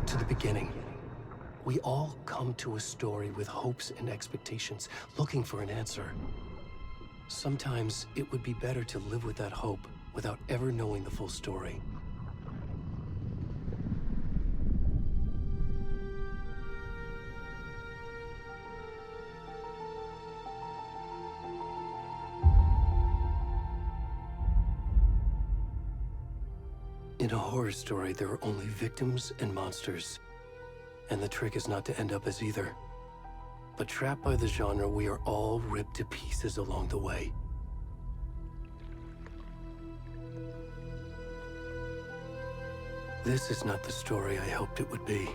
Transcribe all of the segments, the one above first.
back to the beginning. We all come to a story with hopes and expectations, looking for an answer. Sometimes it would be better to live with that hope without ever knowing the full story. In a horror story, there are only victims and monsters. And the trick is not to end up as either. But trapped by the genre, we are all ripped to pieces along the way. This is not the story I hoped it would be.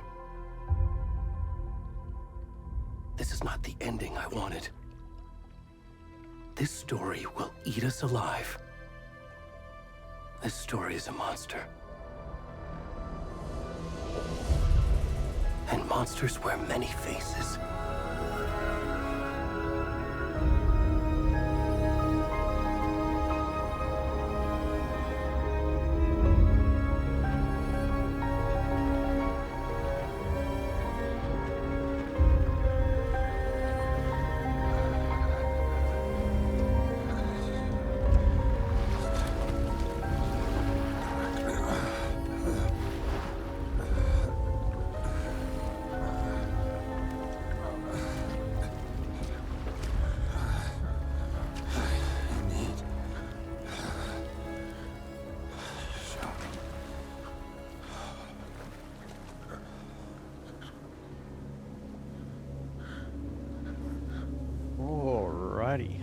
This is not the ending I wanted. This story will eat us alive. This story is a monster. And monsters wear many faces.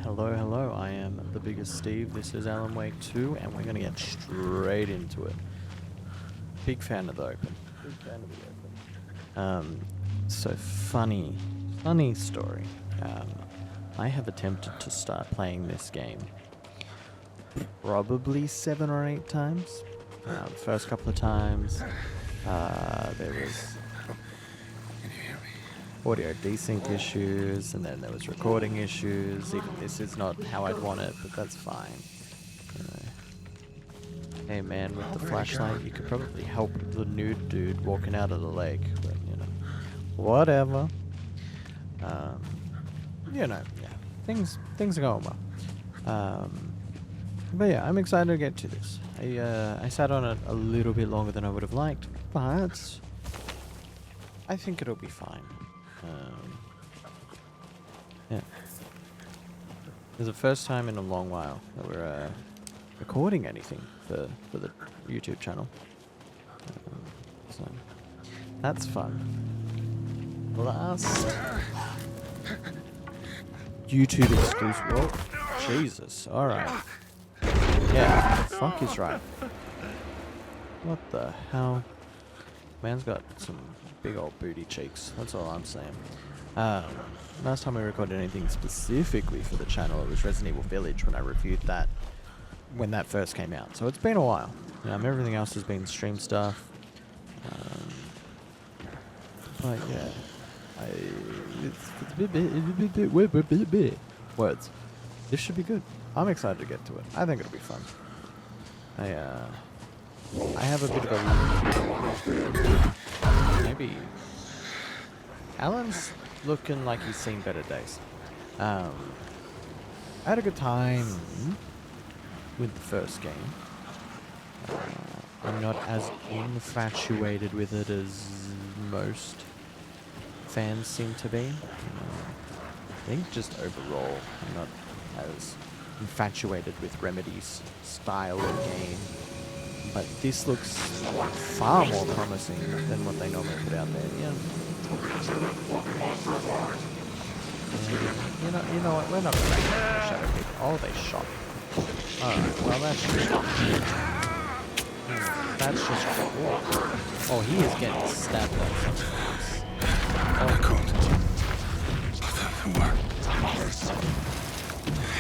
Hello, I am the biggest Steve. This is Alan Wake 2, and we're gonna get straight into it. Big fan of the open. So funny story. I have attempted to start playing this game probably 7 or 8 times. First couple of times, there was audio desync issues, and then there was recording issues. Even this is not how I'd want it, but that's fine. Hey man, with the flashlight, you could probably help the nude dude walking out of the lake, but whatever. Things are going well. But yeah, I'm excited to get to this. I sat on it a little bit longer than I would have liked, but I think it'll be fine. Yeah. It's the first time in a long while that we're recording anything for the YouTube channel. So that's fun. Last YouTube exclusive. Whoa, Jesus. Alright. Yeah, the fuck is right. What the hell? Man's got some big old booty cheeks. That's all I'm saying. Last time we recorded anything specifically for the channel, it was Resident Evil Village when I reviewed that when that first came out. So it's been a while. Everything else has been stream stuff. But yeah, words. This should be good. I'm excited to get to it. I think it'll be fun. I have a bit of a maybe. Alan's looking like he's seen better days. I had a good time with the first game. I'm not as infatuated with it as most fans seem to be. I think just overall, I'm not as infatuated with Remedy's style of game. But this looks far more promising than what they normally put out there. Yeah. You know what? We're not going to Shadow People. Oh, they shot. Alright, well that's just cool. Oh, he is getting stabbed up sometimes.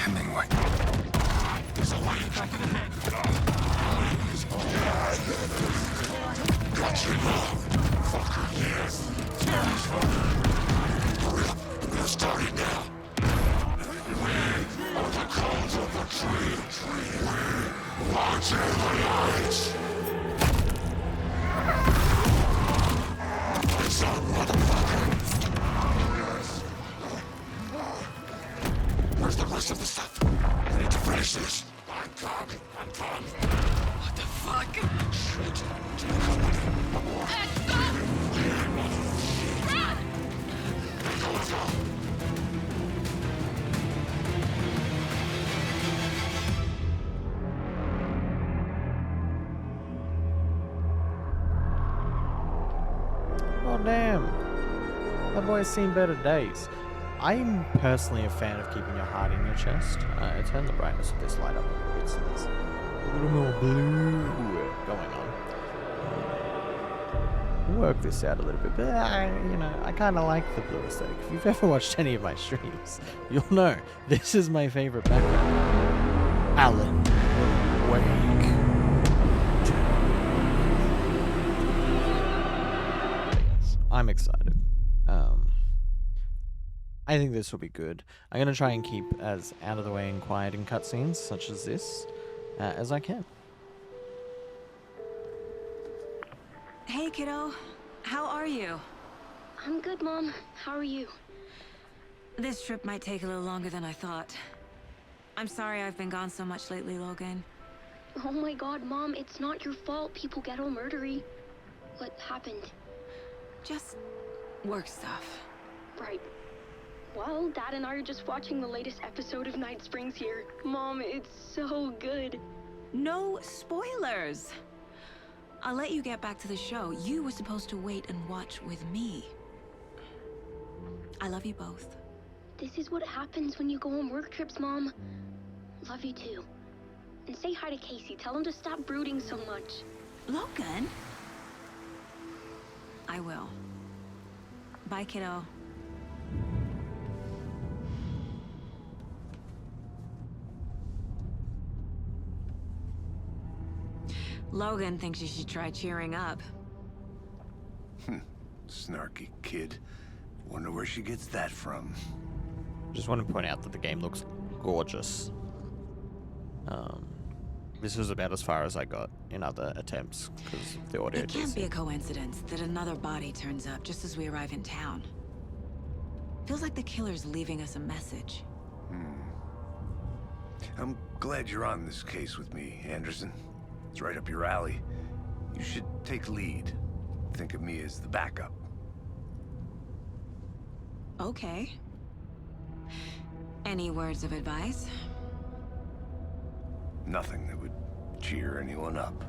Hemingway. Starting now. On the cones of the tree, watching the lights. Oh, damn. That boy's seen better days. I'm personally a fan of keeping your heart in your chest. Turn the brightness of this light up a little bit so there's a little more blue going on. Work this out a little bit, but I kind of like the blue aesthetic. If you've ever watched any of my streams, you'll know this is my favorite background. Alan Wake. Yes, I'm excited. I think this will be good. I'm gonna try and keep as out of the way and quiet in cutscenes such as this as I can. Hey, kiddo. How are you? I'm good, Mom. How are you? This trip might take a little longer than I thought. I'm sorry I've been gone so much lately, Logan. Oh my god, Mom, it's not your fault people get all murdery. What happened? Just work stuff. Right. Well, Dad and I are just watching the latest episode of Night Springs here. Mom, it's so good. No spoilers! I'll let you get back to the show. You were supposed to wait and watch with me. I love you both. This is what happens when you go on work trips, Mom. Love you too. And say hi to Casey. Tell him to stop brooding so much. Logan? I will. Bye, kiddo. Logan thinks you should try cheering up. Snarky kid. Wonder where she gets that from. Just want to point out that the game looks gorgeous. This was about as far as I got in other attempts because of the audio. It can't be a coincidence that another body turns up just as we arrive in town. Feels like the killer's leaving us a message. I'm glad you're on this case with me, Anderson. It's right up your alley. You should take lead. Think of me as the backup. Okay. Any words of advice? Nothing that would cheer anyone up.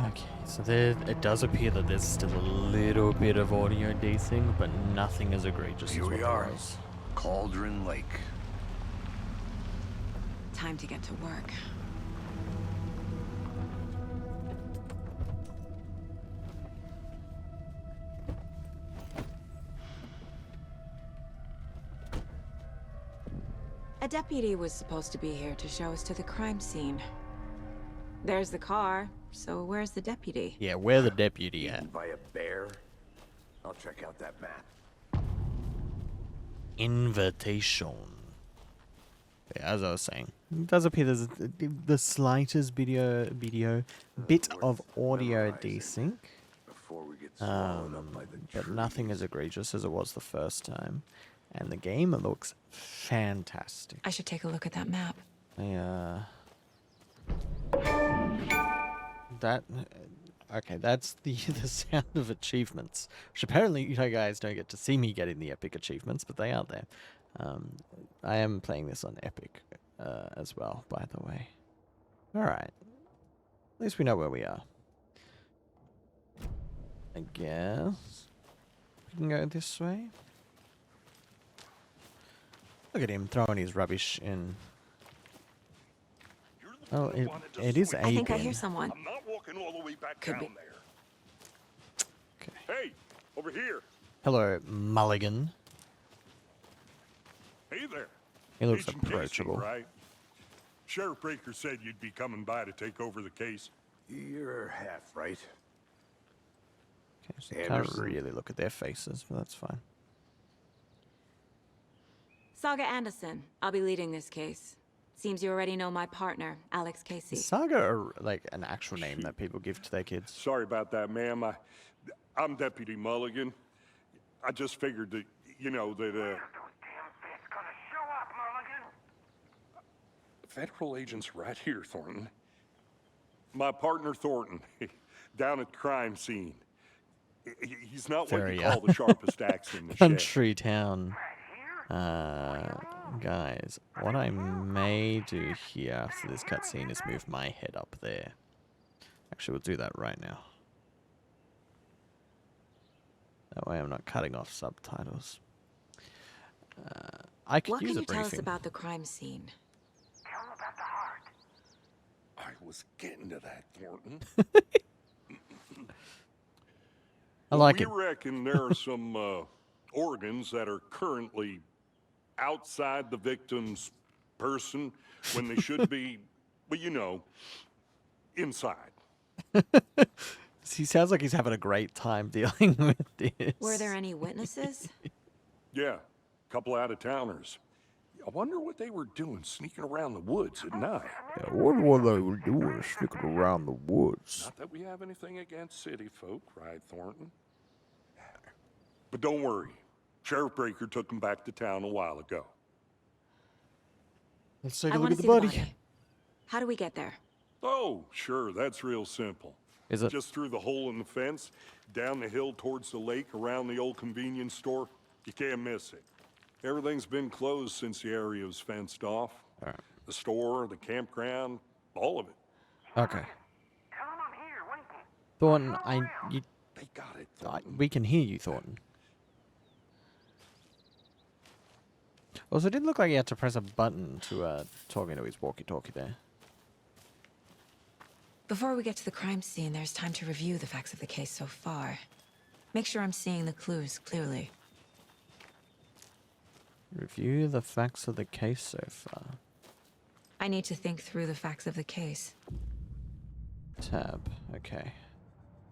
Okay, so it does appear that there's still a little bit of audio desync, but nothing as egregious Here as what we there are. was. Cauldron Lake. Time to get to work. A deputy was supposed to be here to show us to the crime scene. There's the car, so where's the deputy? Yeah, where the deputy at? Eaten by a bear? I'll check out that map. Invitation. Yeah, as I was saying, it does appear there's the slightest bit of audio desync, Before we get swallowed up by the but nothing as egregious as it was the first time. And the game looks fantastic. I should take a look at that map. Okay, that's the sound of achievements, which apparently you guys don't get to see me getting the epic achievements, but they are there. I am playing this on Epic as well, by the way. Alright. At least we know where we are. I guess we can go this way. Look at him throwing his rubbish in. Oh, it is Aiden. I think I hear someone. I'm not walking all the way back Could down be. there. Okay. Hey, over here. Hello, Mulligan. Hey there. He looks Agent Casey, approachable. right? Sheriff Breaker said you'd be coming by to take over the case. You're half right. Okay, so can't Anderson. really look at their faces, but that's fine. Saga Anderson. I'll be leading this case. Seems you already know my partner, Alex Casey. Is Saga like an actual name that people give to their kids? Sorry about that, ma'am. I'm Deputy Mulligan. I just figured that, you know, that, Federal agents right here, Thornton. My partner, Thornton, down at the crime scene. He's not what Very, you call the sharpest axe in the shed. Country town. Guys, what I may do here after this cutscene is move my head up there. Actually, we'll do that right now. That way I'm not cutting off subtitles. I could What use can a you tell us briefing. about the crime scene? I was getting to that, Thornton. I like it. We reckon there are some organs that are currently outside the victim's person when they should be, well, you know, inside. He sounds like he's having a great time dealing with this. Were there any witnesses? Yeah, a couple out-of-towners. I wonder what they were doing sneaking around the woods at night. I wonder what they were doing sneaking around the woods. Not that we have anything against city folk, right, Thornton? But don't worry. Sheriff Breaker took them back to town a while ago. Let's take I a look want at to the see body. the body. How do we get there? Oh, sure, that's real simple. Is it? Just through the hole in the fence, down the hill towards the lake, around the old convenience store. You can't miss it. Everything's been closed since the area was fenced off. All right. The store, the campground, all of it. Okay. Thornton, They got it, Thornton. we can hear you, Thornton. Also, it didn't look like he had to press a button to talk into his walkie-talkie there. Before we get to the crime scene, there's time to review the facts of the case so far. Make sure I'm seeing the clues clearly. Review the facts of the case so far. I need to think through the facts of the case. Tab. Okay.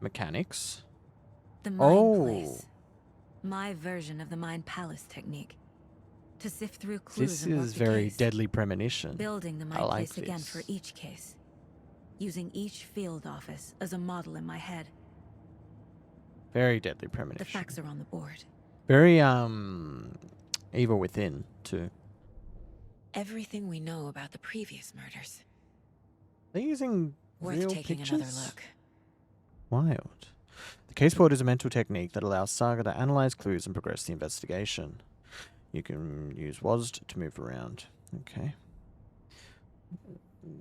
Mechanics. The Mind Oh. Place. My version of the Mind Palace technique. To sift through clues This and work is the very case. Deadly Premonition. Building the I Mind like Place again this. for each case. Using each field office as a model in my head. Very Deadly The Premonition. facts are on the board. Very, Evil Within, too. Everything we know about the previous murders. They're using Worth real taking pictures? another look. Wild. The case board is a mental technique that allows Saga to analyze clues and progress the investigation. You can use WASD to move around. Okay.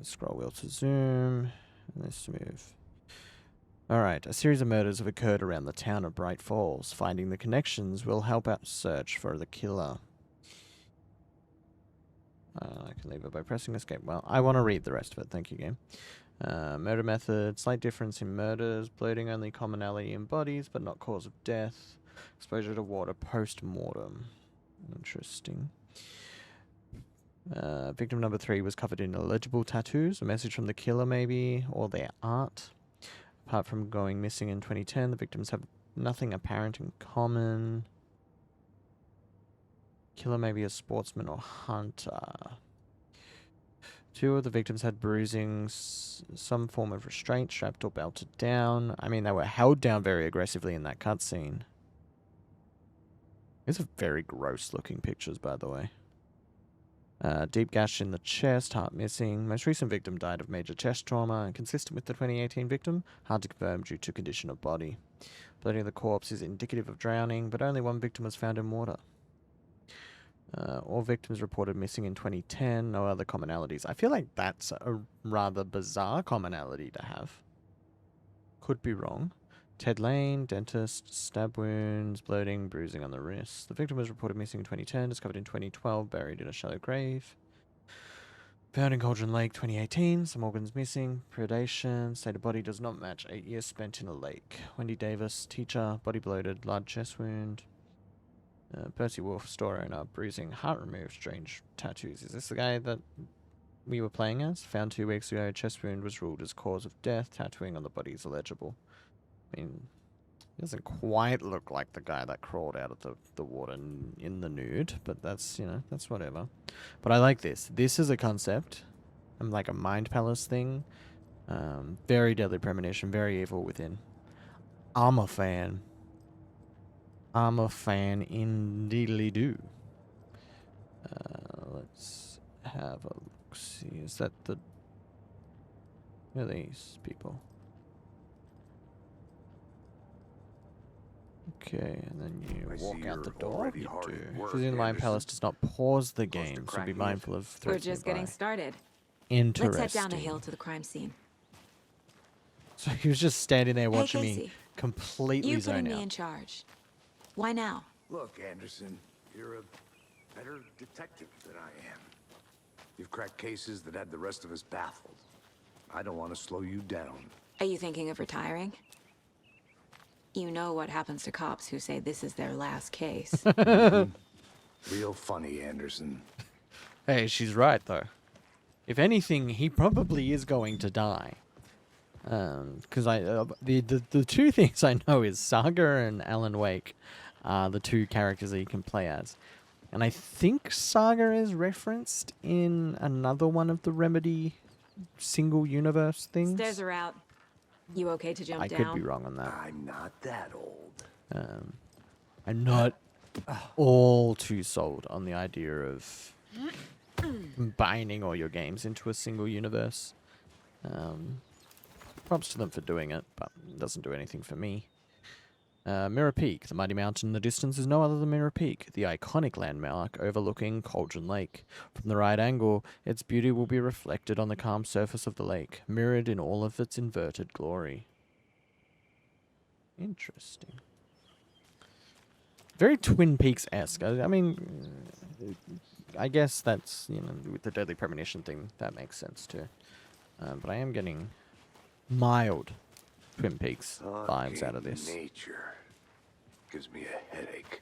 Scroll wheel to zoom. And this to move. Alright, a series of murders have occurred around the town of Bright Falls. Finding the connections will help out search for the killer. I can leave it by pressing escape. Well, I want to read the rest of it. Thank you, game. Murder method, slight difference in murders, bloating only commonality in bodies, but not cause of death. Exposure to water post-mortem. Interesting. Victim number 3 was covered in illegible tattoos. A message from the killer, maybe, or their art. Apart from going missing in 2010, the victims have nothing apparent in common. Killer may be a sportsman or hunter. 2 of the victims had bruising, some form of restraint, strapped or belted down. I mean, they were held down very aggressively in that cutscene. These are very gross looking pictures, by the way. Deep gash in the chest, heart missing. Most recent victim died of major chest trauma, and consistent with the 2018 victim, hard to confirm due to condition of body. Bloating of the corpse is indicative of drowning, but only 1 victim was found in water. All victims reported missing in 2010, no other commonalities. I feel like that's a rather bizarre commonality to have. Could be wrong. Ted Lane, dentist, stab wounds, bloating, bruising on the wrist. The victim was reported missing in 2010, discovered in 2012, buried in a shallow grave. Found in Cauldron Lake 2018, some organs missing, predation, state of body does not match 8 years spent in a lake. Wendy Davis, teacher, body bloated, large chest wound. Percy Wolf, store owner, bruising, heart removed, strange tattoos. Is this the guy that we were playing as? Found 2 weeks ago, chest wound was ruled as cause of death, tattooing on the body is illegible. I mean, he doesn't quite look like the guy that crawled out of the water in the nude, but that's, you know, that's whatever. But I like this. This is a concept. Like a Mind Palace thing. Very Deadly Premonition, very Evil Within. I'm a fan. I'm a fan indeedly-do. Let's have a look. See, is that the... Who are these people? Okay, and then you I walk see out the you're door. already You hard do. at work, Visiting the Mind Anderson. Palace does not pause the Close to game, so be cracking it. mindful of We're threats just nearby. getting started. Interesting. Let's head down the hill to the crime scene. So he was just standing there watching hey, me Casey. completely You zone putting out. me in charge. Why now? Look, Anderson, you're a better detective than I am. You've cracked cases that had the rest of us baffled. I don't want to slow you down. Are you thinking of retiring? You know what happens to cops who say this is their last case. Real funny, Anderson. Hey, she's right though. If anything, he probably is going to die. Because the two things I know is Saga and Alan Wake are the two characters that you can play as. And I think Saga is referenced in another one of the Remedy single universe things. Stairs are out. You okay to jump I down? could be wrong on that. I'm not that old. I'm not all too sold on the idea of combining all your games into a single universe. Props to them for doing it, but it doesn't do anything for me. Mirror Peak. The mighty mountain in the distance is no other than Mirror Peak, the iconic landmark overlooking Cauldron Lake. From the right angle, its beauty will be reflected on the calm surface of the lake, mirrored in all of its inverted glory. Interesting. Very Twin Peaks-esque. I mean, I guess that's, you know, with the Deadly Premonition thing, that makes sense too. But I am getting mild Twin Peaks vibes out of this. Nature gives me a headache.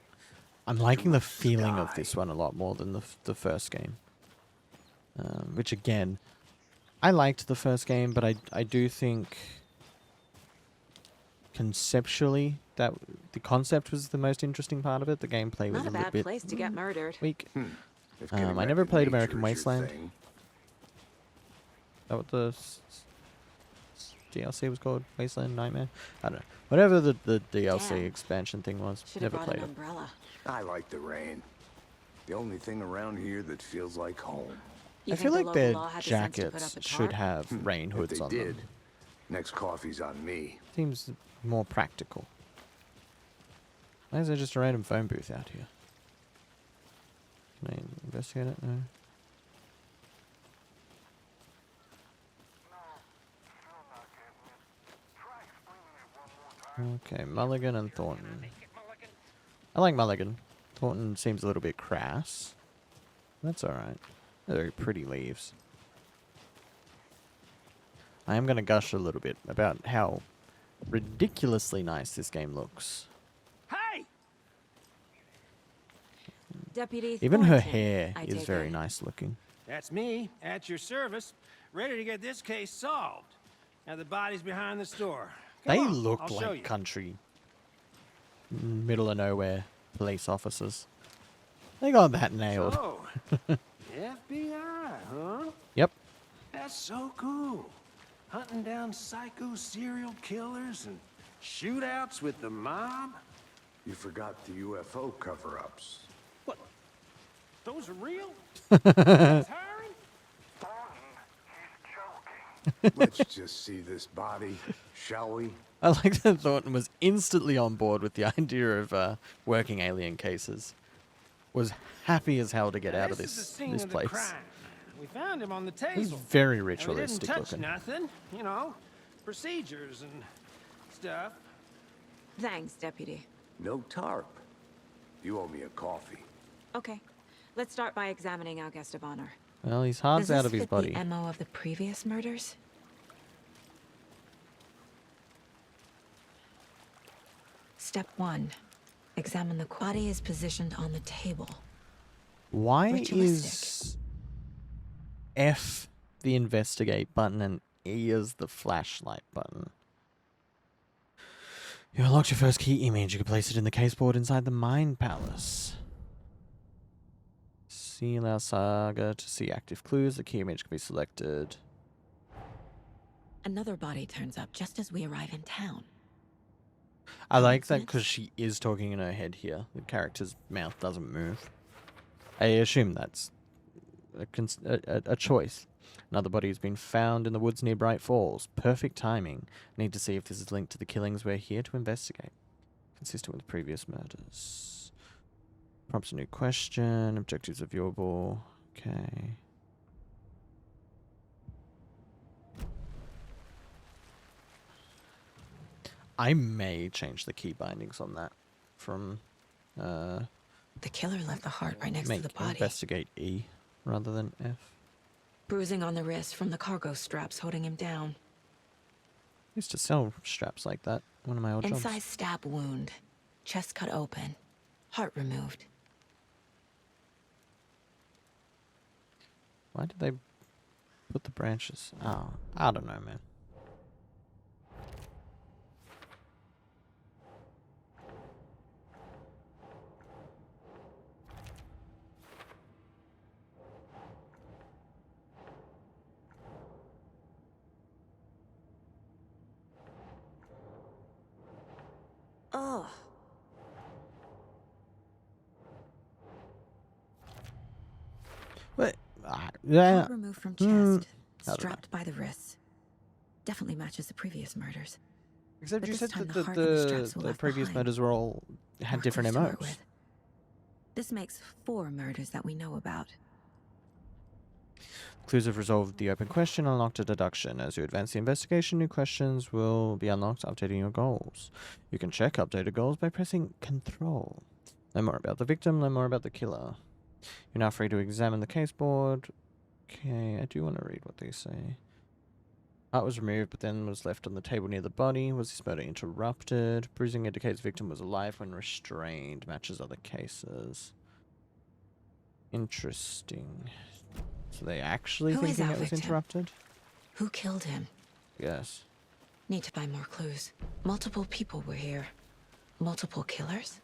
I'm liking the feeling of this one a lot more than the first game. Which again, I liked the first game, but I do think conceptually that the concept was the most interesting part of it. The gameplay was Not a a little bad bit place to get murdered. weak. If getting I never wrecked in played nature American is your Wasteland. thing, Is that what the DLC was called? Wasteland Nightmare? I don't know. Whatever the DLC Damn. expansion thing was. Should have Never brought played an it. umbrella. I like the rain. The only thing around here that feels like home. You I think feel the like local their law had the sense to put jackets up a should tarp? have rain If hoods they on did, them. next coffee's on me. Seems more practical. Why is there just a random phone booth out here? Can I investigate it? No. Okay, Mulligan and Thornton. I like Mulligan. Thornton seems a little bit crass. That's alright. They're very pretty leaves. I am going to gush a little bit about how ridiculously nice this game looks. Hey! Deputy Even her Thornton, hair I is take very it. nice looking. That's me, at your service, ready to get this case solved. Now the body's behind the store. Come They on, look I'll show like you. country, middle of nowhere police officers. They got that nailed. Oh, FBI, huh? Yep. That's so cool. Hunting down psycho serial killers and shootouts with the mob. You forgot the UFO cover-ups. What? Those are real? That's hiring? Let's just see this body, shall we? I like that Thornton was instantly on board with the idea of working alien cases. Was happy as hell to get out of This is the this scene this of the place. crime. We found him on the This is table. very And we didn't ritualistic touch looking. nothing, you know, procedures and stuff. Thanks, Deputy. No tarp. You owe me a coffee. Okay. Let's start by examining our guest of honor. Well, he's Does hard's this out of his fit body. the MO of the previous murders? Step 1. Examine the body is positioned on the table. Why Ritualistic. is F the investigate button and E is the flashlight button? You unlocked your first key image. You can place it in the caseboard inside the Mind Palace. Seal our saga to see active clues. The key image can be selected. Another body turns up just as we arrive in town. I like that Coincidence? because she is talking in her head here. The character's mouth doesn't move. I assume that's a choice. Another body has been found in the woods near Bright Falls. Perfect timing. Need to see if this is linked to the killings we're here to investigate. Consistent with previous murders. Prompts a new question. Objectives are viewable. Okay. I may change the key bindings on that from The killer left the heart right next to Make the body. investigate E rather than F. Bruising on the wrist from the cargo straps holding him down. Used to sell straps like that. One of my old Inside jobs. stab wound. Chest cut open. Heart removed. Why did they put the branches? Oh, I don't know, man. Ugh. But yeah, Heart removed from I don't chest. know. Strapped by the wrists. Definitely matches the previous murders. Except But you this said time that the heart and the straps were the left previous behind. murders were all had More different clues to work MOs. with. This makes 4 murders that we know about. Clues have resolved the open question and unlocked a deduction. As you advance the investigation, new questions will be unlocked, updating your goals. You can check updated goals by pressing Control. Learn more about the victim, learn more about the killer. You're now free to examine the case board. Okay, I do want to read what they say. Art was removed, but then was left on the table near the body. Was this murder interrupted? Bruising indicates victim was alive when restrained. Matches other cases. Interesting. So they actually Who is thinking our it was victim? interrupted? Who killed him? Yes. Need to find more clues. Multiple people were here. Multiple killers?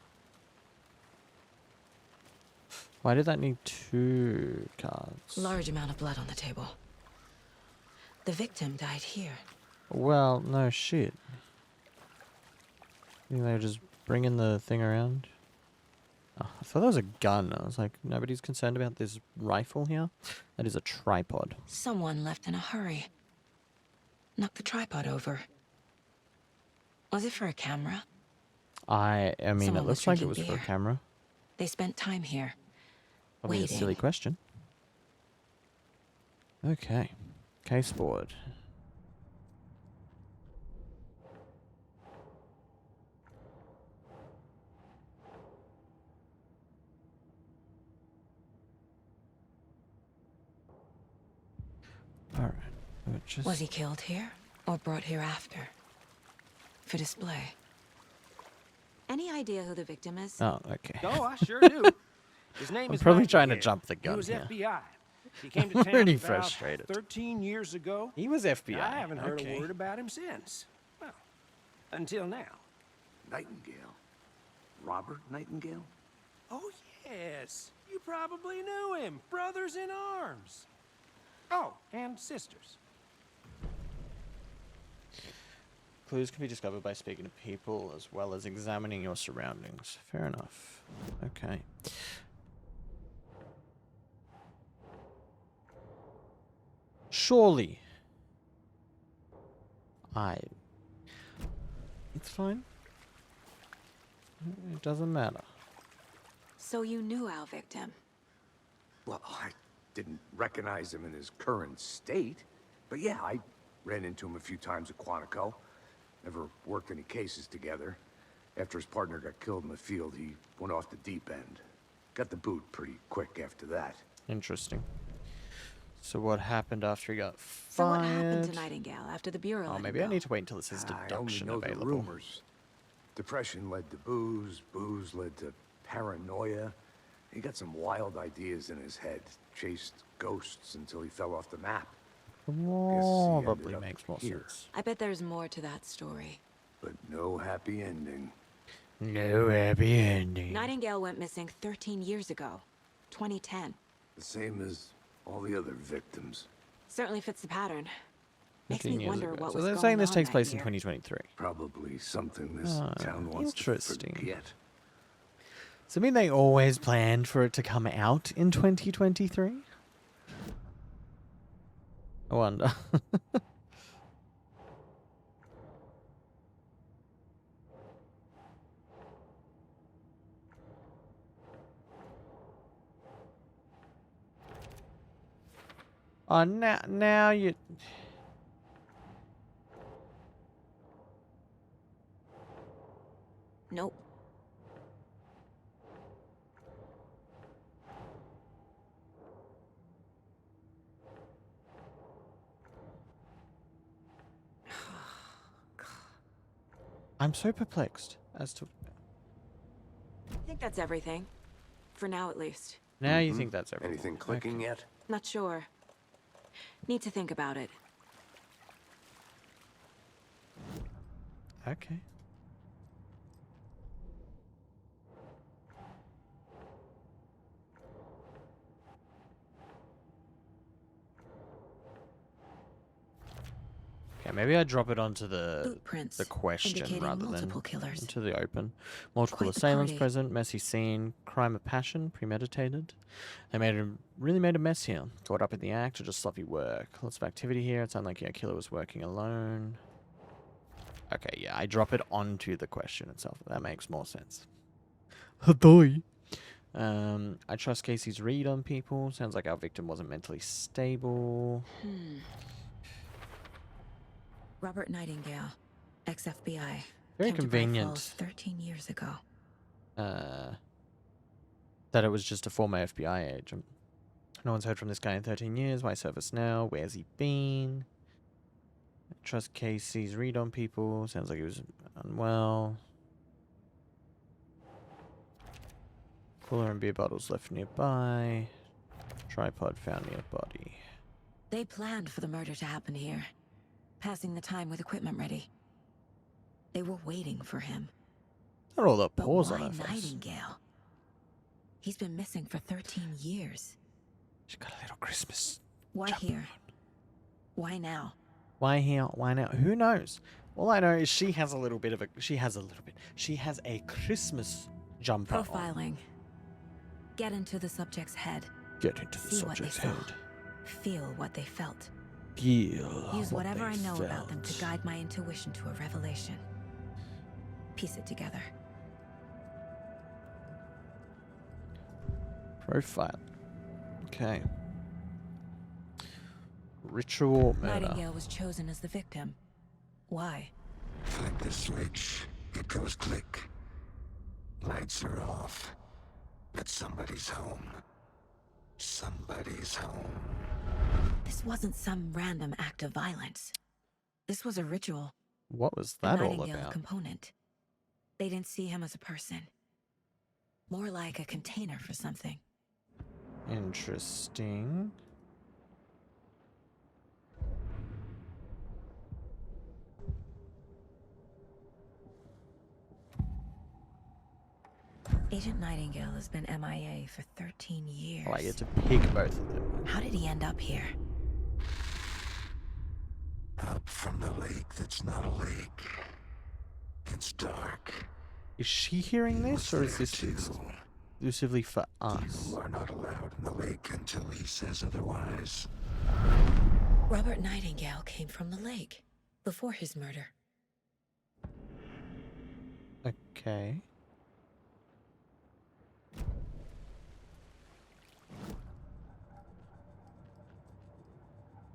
Why did that need 2 cards? Large amount of blood on the table. The victim died here. Well, no shit. You think they were just bringing the thing around? Oh, I thought that was a gun. I was like, nobody's concerned about this rifle here? That is a tripod. Someone left in a hurry. Knocked the tripod over. Was it for a camera? I mean, Someone it was looks like it drinking was for a beer. camera. They spent time here. Probably a Waiting. silly question. Okay. Case board. Alright. Just... Was he killed here or brought here after? For display. Any idea who the victim is? Oh, okay. Oh, I sure do. His name I'm is probably Mike trying to Gale. jump the gun He was here. FBI. He came to I'm town pretty about frustrated. 13 years ago. He was FBI. I haven't heard okay. a word about him since. Well, until now. Nightingale. Robert Nightingale? Oh, yes. You probably knew him. Brothers in arms. Oh, and sisters. Clues can be discovered by speaking to people as well as examining your surroundings. Fair enough. Okay. Surely. It's fine. It doesn't matter. So you knew our victim. Well, I didn't recognize him in his current state. But yeah, I ran into him a few times at Quantico. Never worked any cases together. After his partner got killed in the field, he went off the deep end. Got the boot pretty quick after that. Interesting. So what happened after he got fired? So what happened to Nightingale after the Bureau Oh, let him maybe I go? need to wait until it says I only deduction know the available. rumors. Depression led to booze, booze led to paranoia. He got some wild ideas in his head, chased ghosts until he fell off the map. ended Probably up makes more here. sense. I bet there's more to that story. But no happy ending. No happy ending. Nightingale went missing 13 years ago. 2010. The same as all the other victims. Certainly fits the pattern. Makes 15 me years wonder ago. what So was they're going saying this on takes that place in year. 2023. Probably something this Ah, town wants interesting. to forget. Does it mean they always planned for it to come out in 2023? I wonder. Oh, now you... Nope. I'm so perplexed as to... I think that's everything. For now, at least. Now you think that's everything. Anything clicking yet? Not sure. Need to think about it. Okay. Okay, maybe I drop it onto the Footprints question indicating rather than multiple killers. into the open. Multiple Quite the assailants party. present, messy scene, crime of passion, premeditated. They really made a mess here. Caught up in the act or just sloppy work. Lots of activity here. It sounded like your killer was working alone. Okay, yeah, I drop it onto the question itself. That makes more sense. Hadoy. I trust Casey's read on people. Sounds like our victim wasn't mentally stable. Robert Nightingale, ex-FBI. Very came to Bright convenient. Falls 13 years ago. That it was just a former FBI agent. No one's heard from this guy in 13 years. Why service now? Where's he been? I trust Casey's read on people. Sounds like he was unwell. Cooler and beer bottles left nearby. Tripod found near body. They planned for the murder to happen here. Passing the time with equipment ready. They were waiting for him. Not all the But pores why on her face. Nightingale? He's been missing for 13 years. She got a little Christmas. Why jumper here? on. Why now? Why here? Why now? Who knows? All I know is she has a Christmas jumper on. Profiling. Get into the subject's head. Get into the See what they subject's saw. head. Feel what they felt. Feel Use what whatever they I know about them to felt. guide my intuition to a revelation. Piece it together. Profile. Okay. Ritual murder. Nightingale was chosen as the victim. Why? Flick the switch, it goes click. Lights are off. But somebody's home. Somebody's home. This wasn't some random act of violence. This was a ritual. What was A that all Nightingale about? component. They didn't see him as a person. More like a container for something. Interesting. Agent Nightingale has been MIA for 13 years. Oh, I get to pick both of them. How did he end up here? Up from the lake that's not a lake. It's dark. Is she hearing this, or is this Too. exclusively for us? You are not allowed in the lake until he says otherwise. Robert Nightingale came from the lake before his murder. Okay.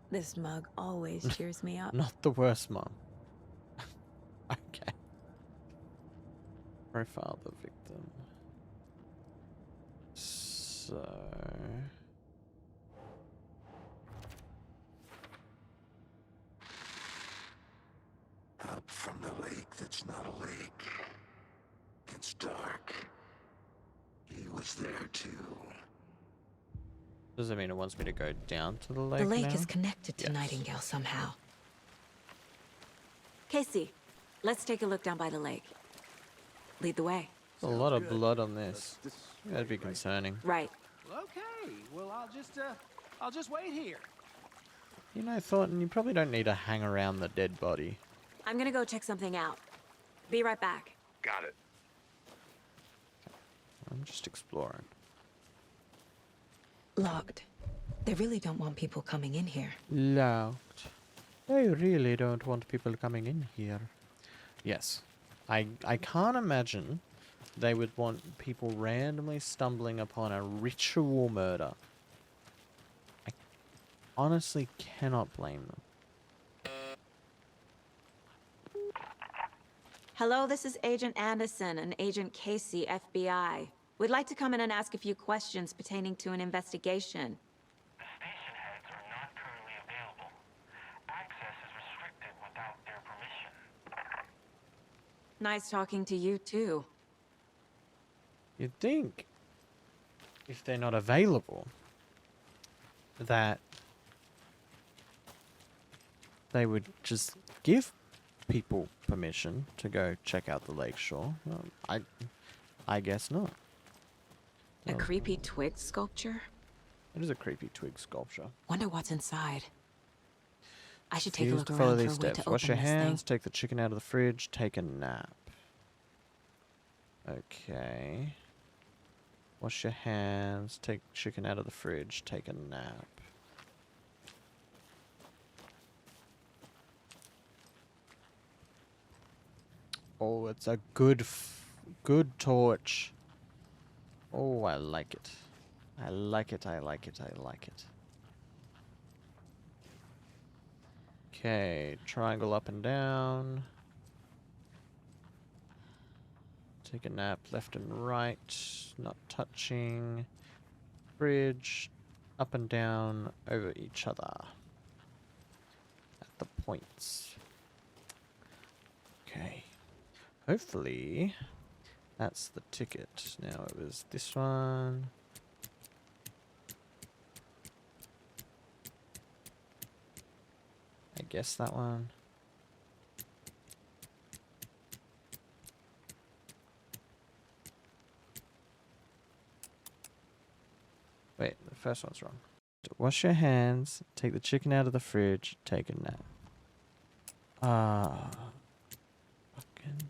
This mug always cheers me up. Not the worst mom. Okay. Profile the victim. So... Up from the lake that's not a lake. It's dark. He was there too. Does that mean it wants me to go down to the lake The lake now? is connected to Yes. Nightingale somehow. Casey, let's take a look down by the lake. Lead the way. There's a lot of blood on this. That'd be concerning. Right. Okay, well, I'll just wait here. You know, Thornton, you probably don't need to hang around the dead body. I'm gonna go check something out. Be right back. Got it. I'm just exploring. Locked. They really don't want people coming in here. Locked. I really don't want people coming in here. Yes. I can't imagine they would want people randomly stumbling upon a ritual murder. I honestly cannot blame them. Hello, this is Agent Anderson and Agent Casey, FBI. We'd like to come in and ask a few questions pertaining to an investigation. The station heads are not currently available. Access is restricted without their permission. Nice talking to you, too. You'd think, if they're not available, that they would just give people permission to go check out the lakeshore. I guess not. A Oh. creepy twig sculpture? It is a creepy twig sculpture. Wonder what's inside. I should take a Refuse look to around follow for a these way steps. to Wash open your this hands, thing. take the chicken out of the fridge, take a nap. Okay. Wash your hands, take chicken out of the fridge, take a nap. Oh, it's a good torch. Oh, I like it. I like it, I like it, I like it. Okay, triangle up and down. Take a nap left and right, not touching. Bridge, up and down over each other. At the points. Okay. Hopefully, that's the ticket. Now it was this one. I guess that one. Wait, the first one's wrong. Wash your hands, take the chicken out of the fridge, take a nap. Fucking.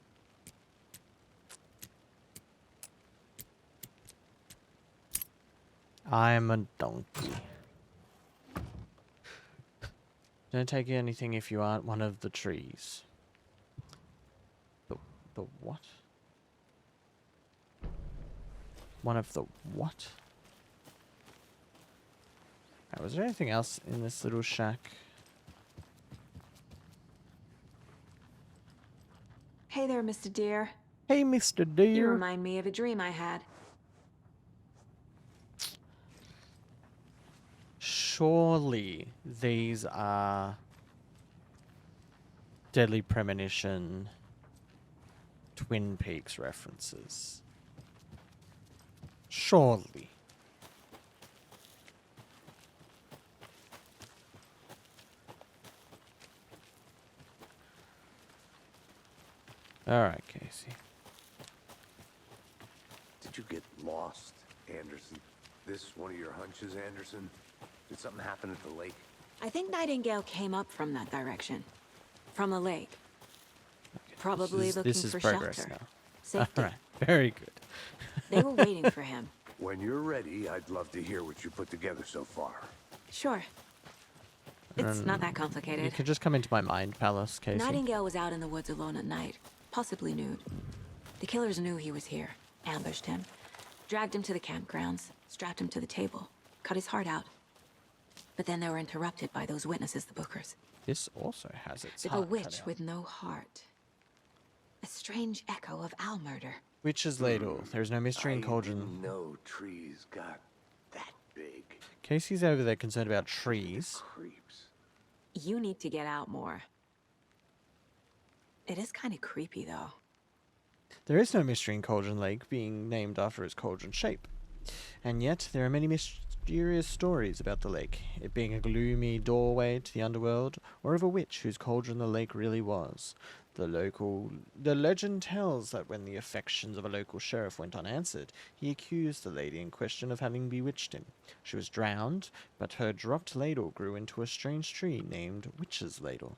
I'm a donkey. Don't take anything if you aren't one of the trees. The what? One of the what? Was there anything else in this little shack? Hey there, Mr. Deer. Hey, Mr. You Deer. remind me of a dream I had. Surely these are Deadly Premonition Twin Peaks references. Surely. Alright, Casey. Did you get lost, Anderson? This one of your hunches, Anderson? Did something happen at the lake? I think Nightingale came up from that direction. From the lake. Probably looking this is for progress shelter. now. Safety. Alright, very good. They were waiting for him. When you're ready, I'd love to hear what you put together so far. Sure. It's not that You complicated. can just come into my mind palace, Casey. Nightingale was out in the woods alone at night, possibly nude. The killers knew he was here, ambushed him, dragged him to the campgrounds, strapped him to the table, cut his heart out. But then they were interrupted by those witnesses, the Bookers. This also has its With a heart cut witch out. with no heart. A strange echo of Owl murder. Witch's ladle. There's no mystery in I Cauldron. didn't know trees got that big. Casey's over there concerned about trees. Creeps. You need to get out more. It is kind of creepy, though. There is no mystery in Cauldron Lake being named after its cauldron shape. And yet, there are many mysterious stories about the lake, it being a gloomy doorway to the underworld, or of a witch whose cauldron the lake really was. The legend tells that when the affections of a local sheriff went unanswered, he accused the lady in question of having bewitched him. She was drowned, but her dropped ladle grew into a strange tree named Witch's Ladle.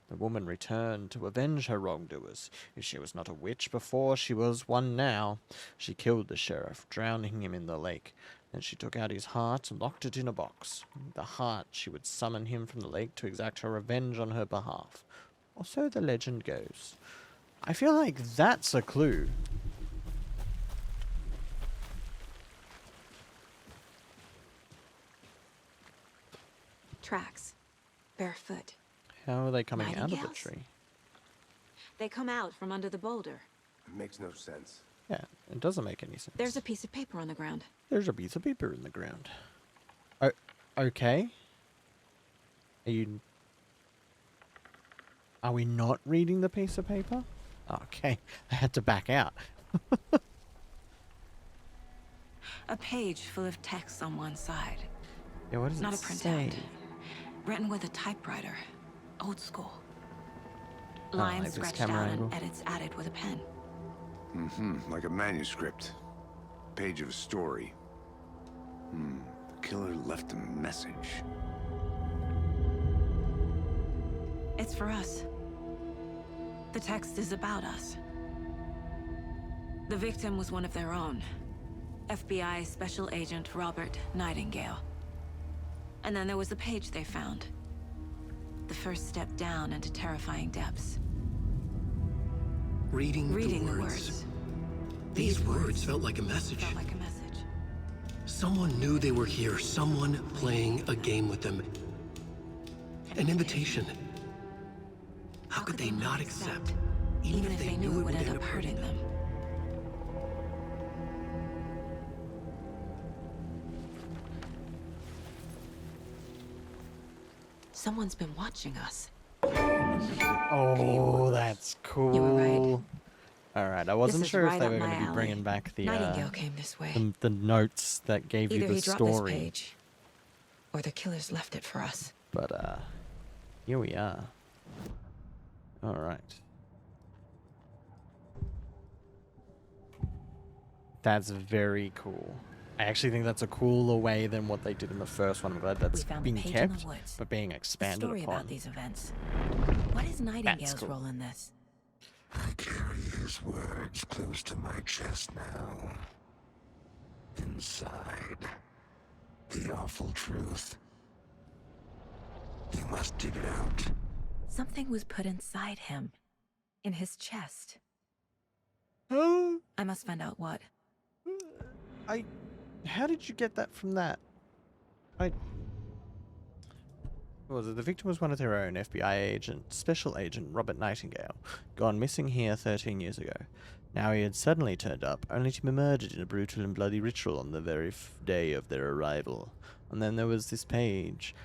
The woman returned to avenge her wrongdoers. If she was not a witch before, she was one now. She killed the sheriff, drowning him in the lake. Then she took out his heart and locked it in a box. The heart she would summon him from the lake to exact her revenge on her behalf. Or so the legend goes. I feel like that's a clue. Tracks. Barefoot. How are they coming out of the Nightingales? tree? They come out from under the boulder. It makes no sense. Yeah, it doesn't make any sense. There's a piece of paper on the ground. There's a piece of paper in the ground. Oh, okay. Are we not reading the piece of paper? Okay, I had to back out. A page full of text on one side. Yeah, what does Not a it say? printout. Written with a typewriter. Old school. Oh, Lines like this scratched camera out angle. and edits added with a pen. Like a manuscript. Page of a story. The killer left a message. It's for us. The text is about us. The victim was one of their own. FBI Special Agent Robert Nightingale. And then there was the page they found. The first step down into terrifying depths. Reading The the words. words. These words felt like a message. Felt like a message. Someone knew they were here. Someone playing a game with them. An invitation. How could they not accept? Even if they knew it would end up hurting them. Someone's been watching us. Oh, that's cool. You were right. All right, I wasn't This is sure if right they up were my going to be alley. bringing back the Nightingale came this way. the notes that gave Either you the he dropped this story. page, or the killers left it for us. But here we are. All right. That's very cool. I actually think that's a cooler way than what they did in the first one. I'm glad that's We found being the page in the kept, woods. but being A expanded story upon. about these events. What is Nightingale's cool. role in this? I carry his words close to my chest now. Inside, the awful truth. You must dig it out. Something was put inside him. In his chest. Oh, I must find out what. how did you get that from that? What was it? The victim was one of their own, FBI agent, Special Agent Robert Nightingale, gone missing here 13 years ago. Now he had suddenly turned up, only to be murdered in a brutal and bloody ritual on the very day of their arrival. And then there was this page.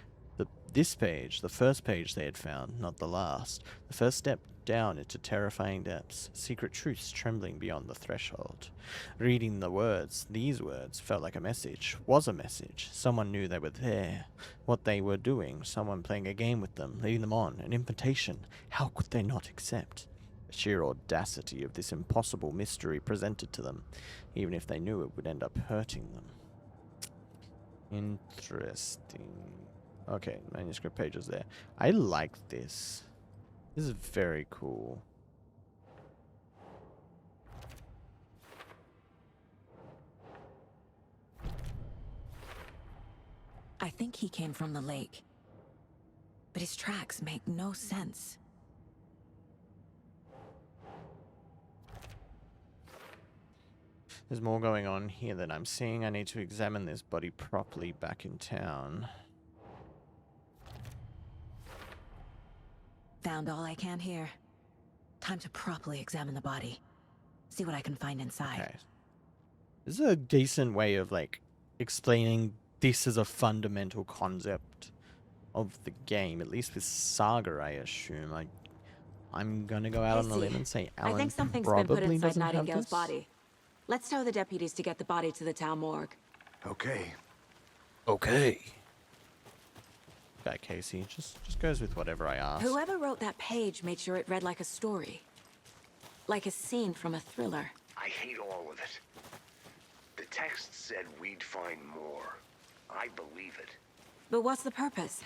This page, the first page they had found, not the last. The first step down into terrifying depths, secret truths trembling beyond the threshold. Reading the words, these words, felt like a message, was a message. Someone knew they were there, what they were doing, someone playing a game with them, leading them on, an invitation. How could they not accept? The sheer audacity of this impossible mystery presented to them, even if they knew it would end up hurting them. Interesting. Okay, manuscript pages there. I like this. This is very cool. I think he came from the lake. But his tracks make no sense. There's more going on here than I'm seeing. I need to examine this body properly back in town. Found all I can here. Time to properly examine the body. See what I can find inside. Okay. This is a decent way of, like, explaining this as a fundamental concept of the game. At least with Saga, I assume. I'm gonna go out on a limb and say I Alan think something's been put probably inside doesn't have Nightingale's this. body. Let's tell the deputies to get the body to the town morgue. Okay. Okay. Okay, Casey, just goes with whatever I ask. Whoever wrote that page made sure it read like a story. Like a scene from a thriller. I hate all of it. The text said we'd find more. I believe it. But what's the purpose?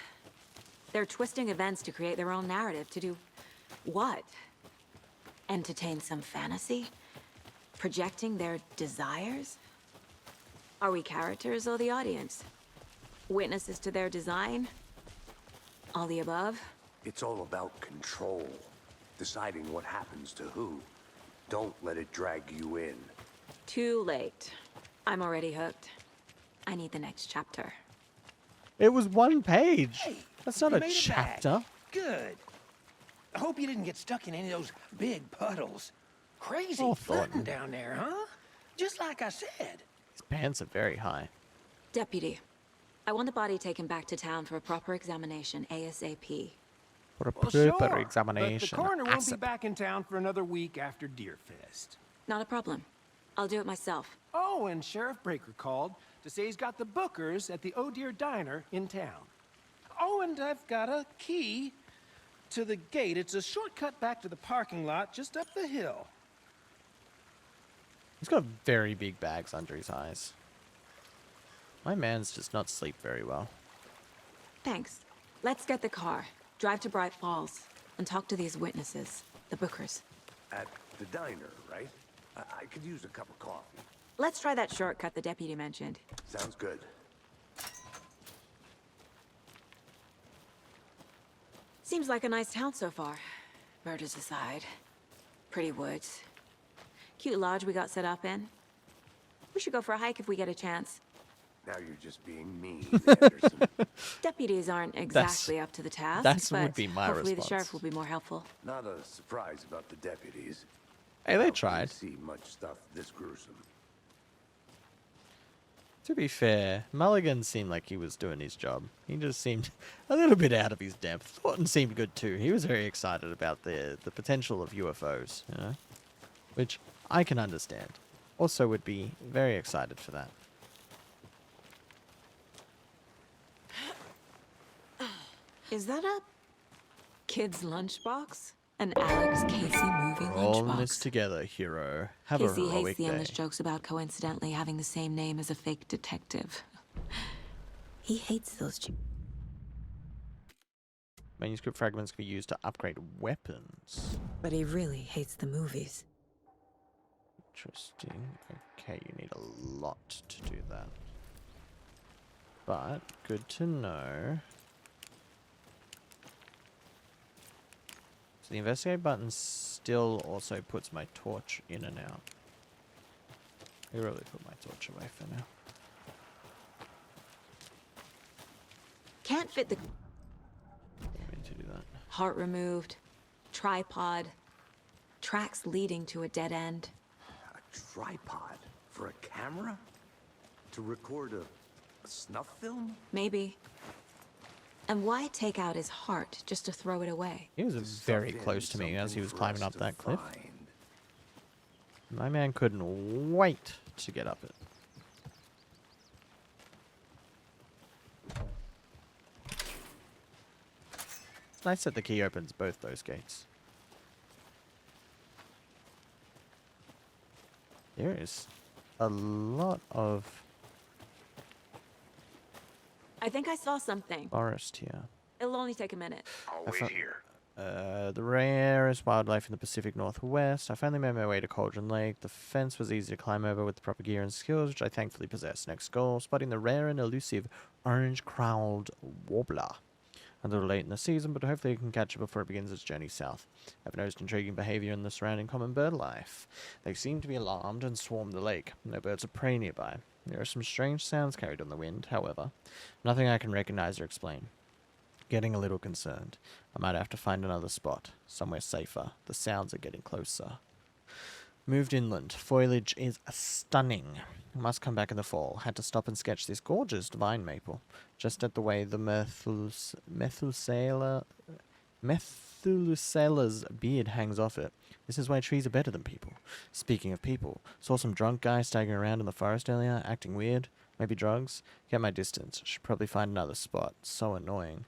They're twisting events to create their own narrative. To do what? Entertain some fantasy? Projecting their desires? Are we characters or the audience? Witnesses to their design? All the above? It's all about control. Deciding what happens to who. Don't let it drag you in. Too late. I'm already hooked. I need the next chapter. It was one page. That's not you a made it chapter. back. Good. I hope you didn't get stuck in any of those big puddles. Crazy Oh, flooding Thornton. down there, huh? Just like I said. His pants are very high. Deputy, I want the body taken back to town for a proper examination ASAP. For a Well, proper sure, but the examination. coroner won't be Acid. back in town for another week after Deerfest. Not a problem. I'll do it myself. Oh, and Sheriff Breaker called to say he's got the Bookers at the Oh Dear Diner in town. Oh, and I've got a key to the gate. It's a shortcut back to the parking lot just up the hill. He's got very big bags under his eyes. My man's does not sleep very well. Thanks. Let's get the car, drive to Bright Falls, and talk to these witnesses, the Bookers. At the diner, right? I could use a cup of coffee. Let's try that shortcut the deputy mentioned. Sounds good. Seems like a nice town so far. Murders aside. Pretty woods. Cute lodge we got set up in. We should go for a hike if we get a chance. Now you're just being mean, Anderson. Deputies aren't exactly up to the task, that's but would be my hopefully response. the sheriff will be more helpful. Not a surprise about the deputies. Hey, they Don't tried. see much stuff this gruesome. To be fair, Mulligan seemed like he was doing his job. He just seemed a little bit out of his depth. Thornton seemed good too. He was very excited about the potential of UFOs, you know? Which I can understand. Also would be very excited for that. Is that a kid's lunchbox? An Alex Casey movie We're all in this lunchbox? together, hero. Have Casey a hates heroic the day. endless jokes about coincidentally having the same name as a fake detective. He hates those Manuscript fragments can be used to upgrade weapons. but he really hates the movies. Interesting. Okay, you need a lot to do that. But, good to know. So the investigate button still also puts my torch in and out. I really put my torch away for now. Can't fit the I need to do that. heart removed, tripod, tracks leading to a dead end. A tripod for a camera? To record a snuff film? Maybe. And why take out his heart just to throw it away? He was To stuff very in close to me as he something was for climbing us up to that cliff. find. My man couldn't wait to get up it. It's nice that the key opens both those gates. There is a lot of I think I saw something. forest here. It'll only take a minute. I'll I wait thought- here. The rarest wildlife in the Pacific Northwest. I finally made my way to Cauldron Lake. The fence was easy to climb over with the proper gear and skills, which I thankfully possess. Next goal, spotting the rare and elusive orange-crowned warbler. A little late in the season, but hopefully I can catch it before it begins its journey south. I've noticed intriguing behavior in the surrounding common bird life. They seem to be alarmed and swarm the lake. No birds of prey nearby. There are some strange sounds carried on the wind, however. Nothing I can recognize or explain. Getting a little concerned. I might have to find another spot, somewhere safer. The sounds are getting closer. Moved inland. Foliage is stunning. Must come back in the fall. Had to stop and sketch this gorgeous divine maple. Just at the way the Methuselah's beard hangs off it. This is why trees are better than people. Speaking of people, saw some drunk guy staggering around in the forest earlier, acting weird. Maybe drugs? Get my distance. Should probably find another spot. So annoying.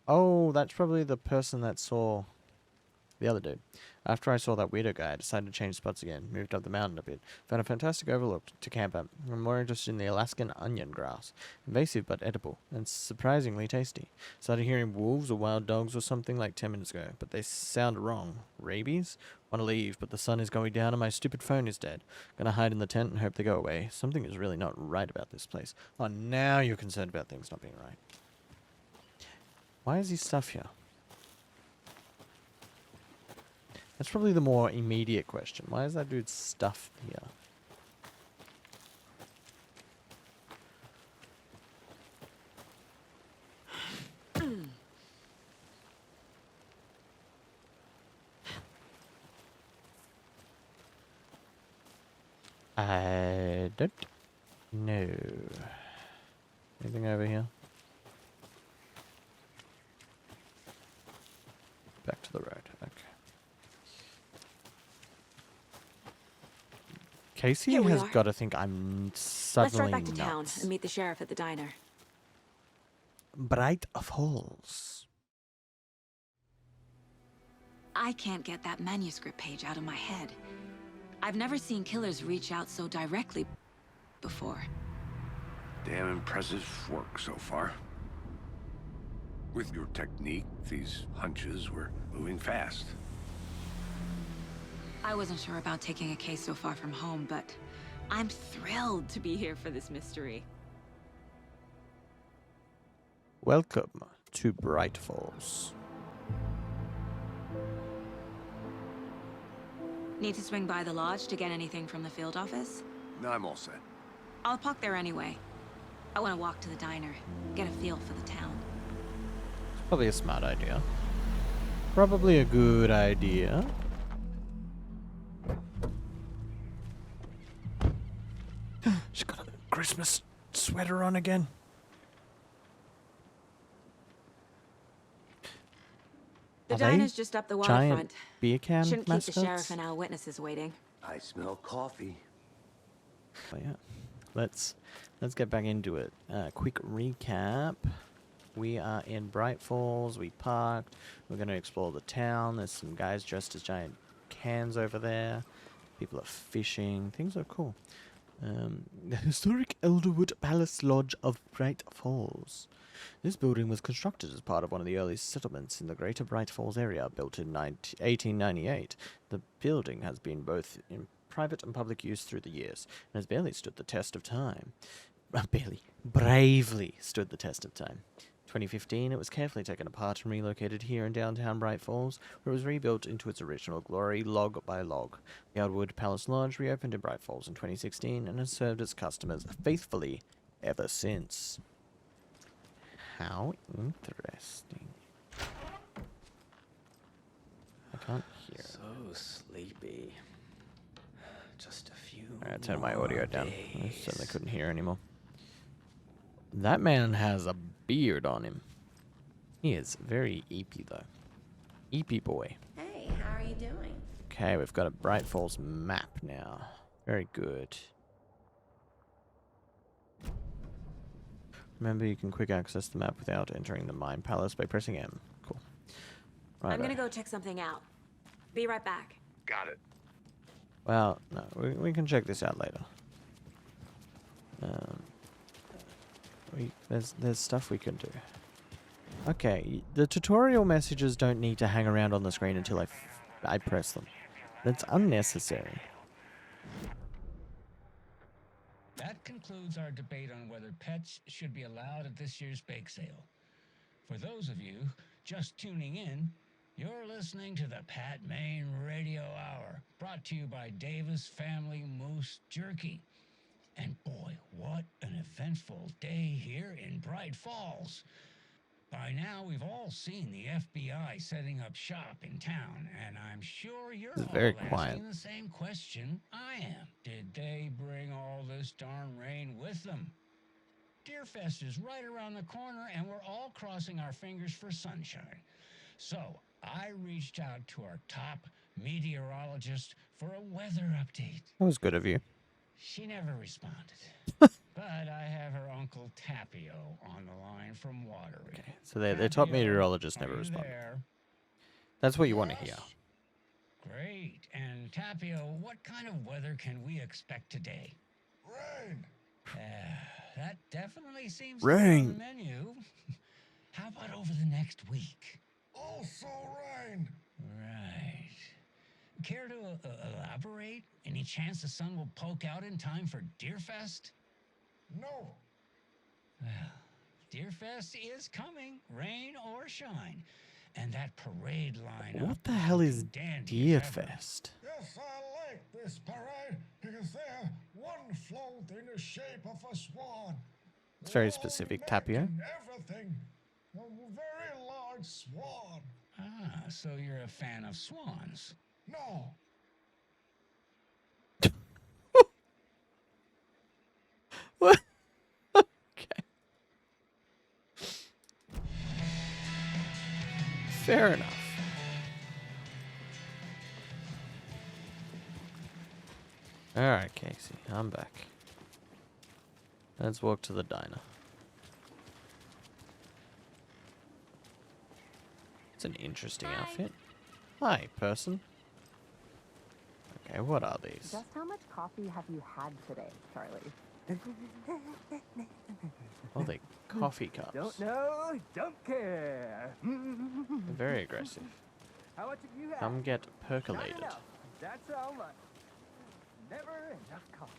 Oh, that's probably the person that saw the other dude. After I saw that weirdo guy, I decided to change spots again. Moved up the mountain a bit. Found a fantastic overlook to camp at. I'm more interested in the Alaskan onion grass. Invasive but edible, and surprisingly tasty. Started hearing wolves or wild dogs or something like 10 minutes ago, but they sound wrong. Rabies? Want to leave, but the sun is going down and my stupid phone is dead. Gonna hide in the tent and hope they go away. Something is really not right about this place. Oh, now you're concerned about things not being right. Why is his stuff here? That's probably the more immediate question. Why is that dude's stuff here? I don't know. Anything over here? Casey Here we has are. got to think I'm Let's suddenly drive back to town nuts. and meet the sheriff at the diner. Bright Falls. I can't get that manuscript page out of my head. I've never seen killers reach out so directly before. Damn impressive work so far. With your technique, these hunches were moving fast. I wasn't sure about taking a case so far from home, but I'm thrilled to be here for this mystery. Welcome to Bright Falls. Need to swing by the lodge to get anything from the field office? No, I'm all set. I'll park there anyway. I want to walk to the diner, get a feel for the town. Probably a smart idea. Probably a good idea. She's got a Christmas sweater on again. The Are they diner's just up the giant waterfront. beer can Shouldn't keep the mascots? sheriff and our witnesses waiting. I smell coffee. But yeah, let's get back into it. Quick recap. We are in Bright Falls. We parked. We're going to explore the town. There's some guys dressed as giant cans over there. People are fishing. Things are cool. The historic Elderwood Palace Lodge of Bright Falls. This building was constructed as part of one of the earliest settlements in the Greater Bright Falls area, built in 1898. The building has been both in private and public use through the years, and has barely stood the test of time. Bravely stood the test of time. 2015, it was carefully taken apart and relocated here in downtown Bright Falls, where it was rebuilt into its original glory, log by log. The Elderwood Palace Lodge reopened in Bright Falls in 2016 and has served its customers faithfully ever since. How interesting. I can't hear. So sleepy. Just a few. I turned my audio down. I days. certainly couldn't hear anymore. That man has a beard on him. He is very eepy though. Eepy boy. Hey, how are you doing? Okay, we've got a Bright Falls map now. Very good. Remember, you can quick access the map without entering the Mine Palace by pressing M. Cool. Right. I'm gonna go check something out. Be right back. Got it. Well, no, we can check this out later. There's stuff we can do. Okay, the tutorial messages don't need to hang around on the screen until I press them. That's unnecessary. That concludes our debate on whether pets should be allowed at this year's bake sale. For those of you just tuning in, you're listening to the Pat Maine Radio Hour, brought to you by Davis Family Moose Jerky. And boy, what an eventful day here in Bright Falls. By now, we've all seen the FBI setting up shop in town, and I'm sure you're It's all very asking quiet. the same question I am. Did they bring all this darn rain with them? Deerfest is right around the corner, and we're all crossing our fingers for sunshine. So I reached out to our top meteorologist for a weather update. That was good of you. She never responded. But I have her Uncle Tapio on the line from Watery. Okay, so their top Tapio, meteorologist are never you responded. there? That's what you want to hear. Great. And Tapio, what kind of weather can we expect today? Rain! That definitely seems Rain. to be on the menu. How about over the next week? Also rain! Right. Care to elaborate? Any chance the sun will poke out in time for Deerfest? No! Well, Deerfest is coming, rain or shine. And that parade lineup. What the hell is dandy as ever. Deerfest? Yes, I like this parade because they're one float in the shape of a swan. It's very Long specific, neck Tapio. and everything. A very large swan. Ah, so you're a fan of swans. No, What? Okay. Fair enough. Alright, Casey, I'm back. Let's walk to the diner. It's an interesting outfit. Hi, person. Okay, what are these? Just how much coffee have you had today, Charlie? Oh, they coffee cups. Don't know, don't care. They're very aggressive. How much have you had? Come get Not percolated. enough. That's how much. Never enough coffee.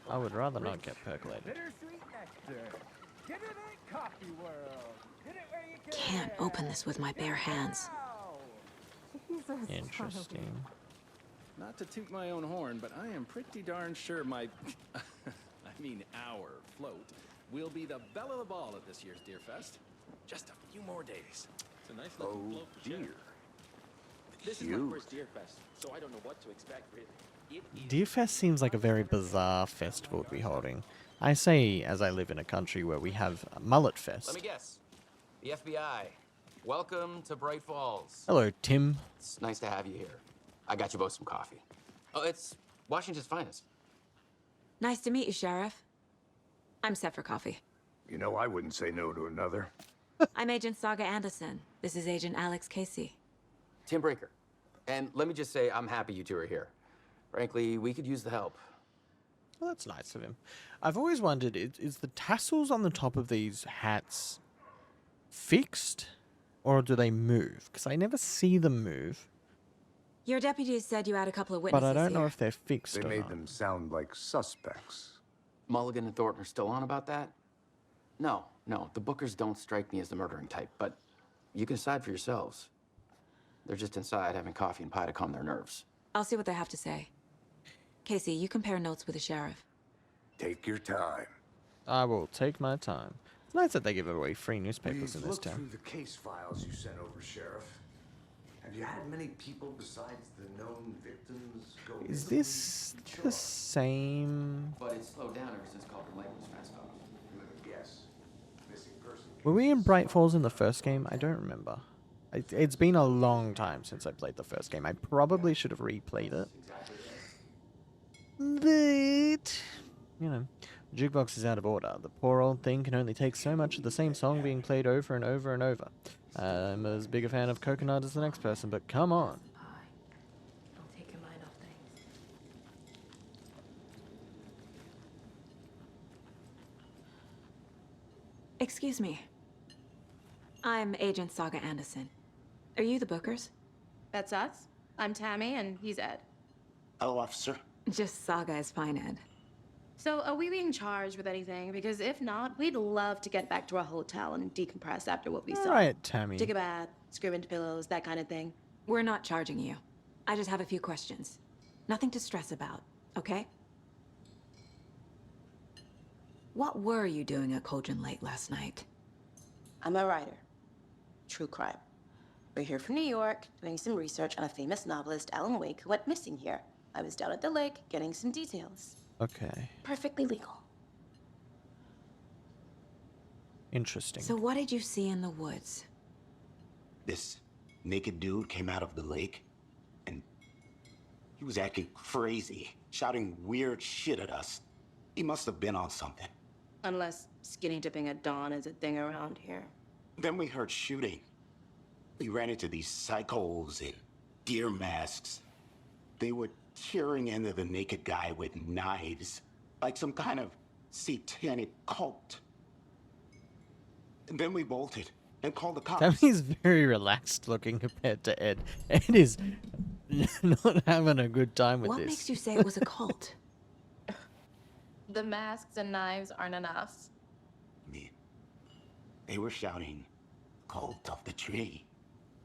I would rather not get percolated. Bittersweet nectar. Get it in coffee world. Get it where you can. Can't open this with my bare hands. Jesus, Interesting. Not to toot my own horn, but I am pretty darn sure my, our float will be the belle of the ball at this year's Deer Fest. Just a few more days. It's a nice looking float for dear. This is my first Deer Fest, so I don't know what to expect really. Deerfest seems like a very bizarre festival to be holding. I say as I live in a country where we have Mullet Fest. Let me guess. The FBI. Welcome to Bright Falls. Hello, Tim. It's nice to have you here. I got you both some coffee. Oh, it's Washington's finest. Nice to meet you, Sheriff. I'm set for coffee. You know, I wouldn't say no to another. I'm Agent Saga Anderson. This is Agent Alex Casey. Tim Breaker. And let me just say, I'm happy you two are here. Frankly, we could use the help. Well, that's nice of him. I've always wondered, is the tassels on the top of these hats fixed? Or do they move? Because I never see them move. Your deputies said you had a couple of witnesses But I don't know here. if they're fixed They or made not. them sound like suspects. Mulligan and Thornton are still on about that? No, the Bookers don't strike me as the murdering type, but you can decide for yourselves. They're just inside having coffee and pie to calm their nerves. I'll see what they have to say. Casey, you compare notes with the sheriff. Take your time. I will take my time. It's nice that they give away free newspapers in We've this looked town. through the case files you sent over, Sheriff. Have you had many people besides the known victims go Is missing? this the same? But it's slowed down ever since Calder Lake was messed up. Let me guess. Missing person. Were we in Bright Falls in the first game? I don't remember. It's been a long time since I played the first game. I probably should have replayed it. But, you know, the jukebox is out of order. The poor old thing can only take so much of the same song being played over and over and over. I'm as big a fan of Coconut as the next person, but come on. Don't take your mind off things. Excuse me. I'm Agent Saga Anderson. Are you the Bookers? That's us. I'm Tammy, and he's Ed. Hello, officer. Just Saga is fine, Ed. So, are we being charged with anything? Because if not, we'd love to get back to our hotel and decompress after what we saw. All right, Tammy. Take a bath, scream into pillows, that kind of thing. We're not charging you. I just have a few questions. Nothing to stress about, okay? What were you doing at Cauldron Lake last night? I'm a writer. True crime. We're here from New York, doing some research on a famous novelist, Alan Wake, who went missing here. I was down at the lake, getting some details. Okay. Perfectly legal. Interesting. So what did you see in the woods? This naked dude came out of the lake, and he was acting crazy, shouting weird shit at us. He must have been on something. Unless skinny dipping at dawn is a thing around here. Then we heard shooting. We ran into these psychos in deer masks. They were tearing into the naked guy with knives, like some kind of satanic cult. And then we bolted and called the cops. Tammy's very relaxed looking compared to Ed. Ed is not having a good time with What this. makes you say it was a cult? The masks and knives aren't enough. They were shouting, "Cult of the tree,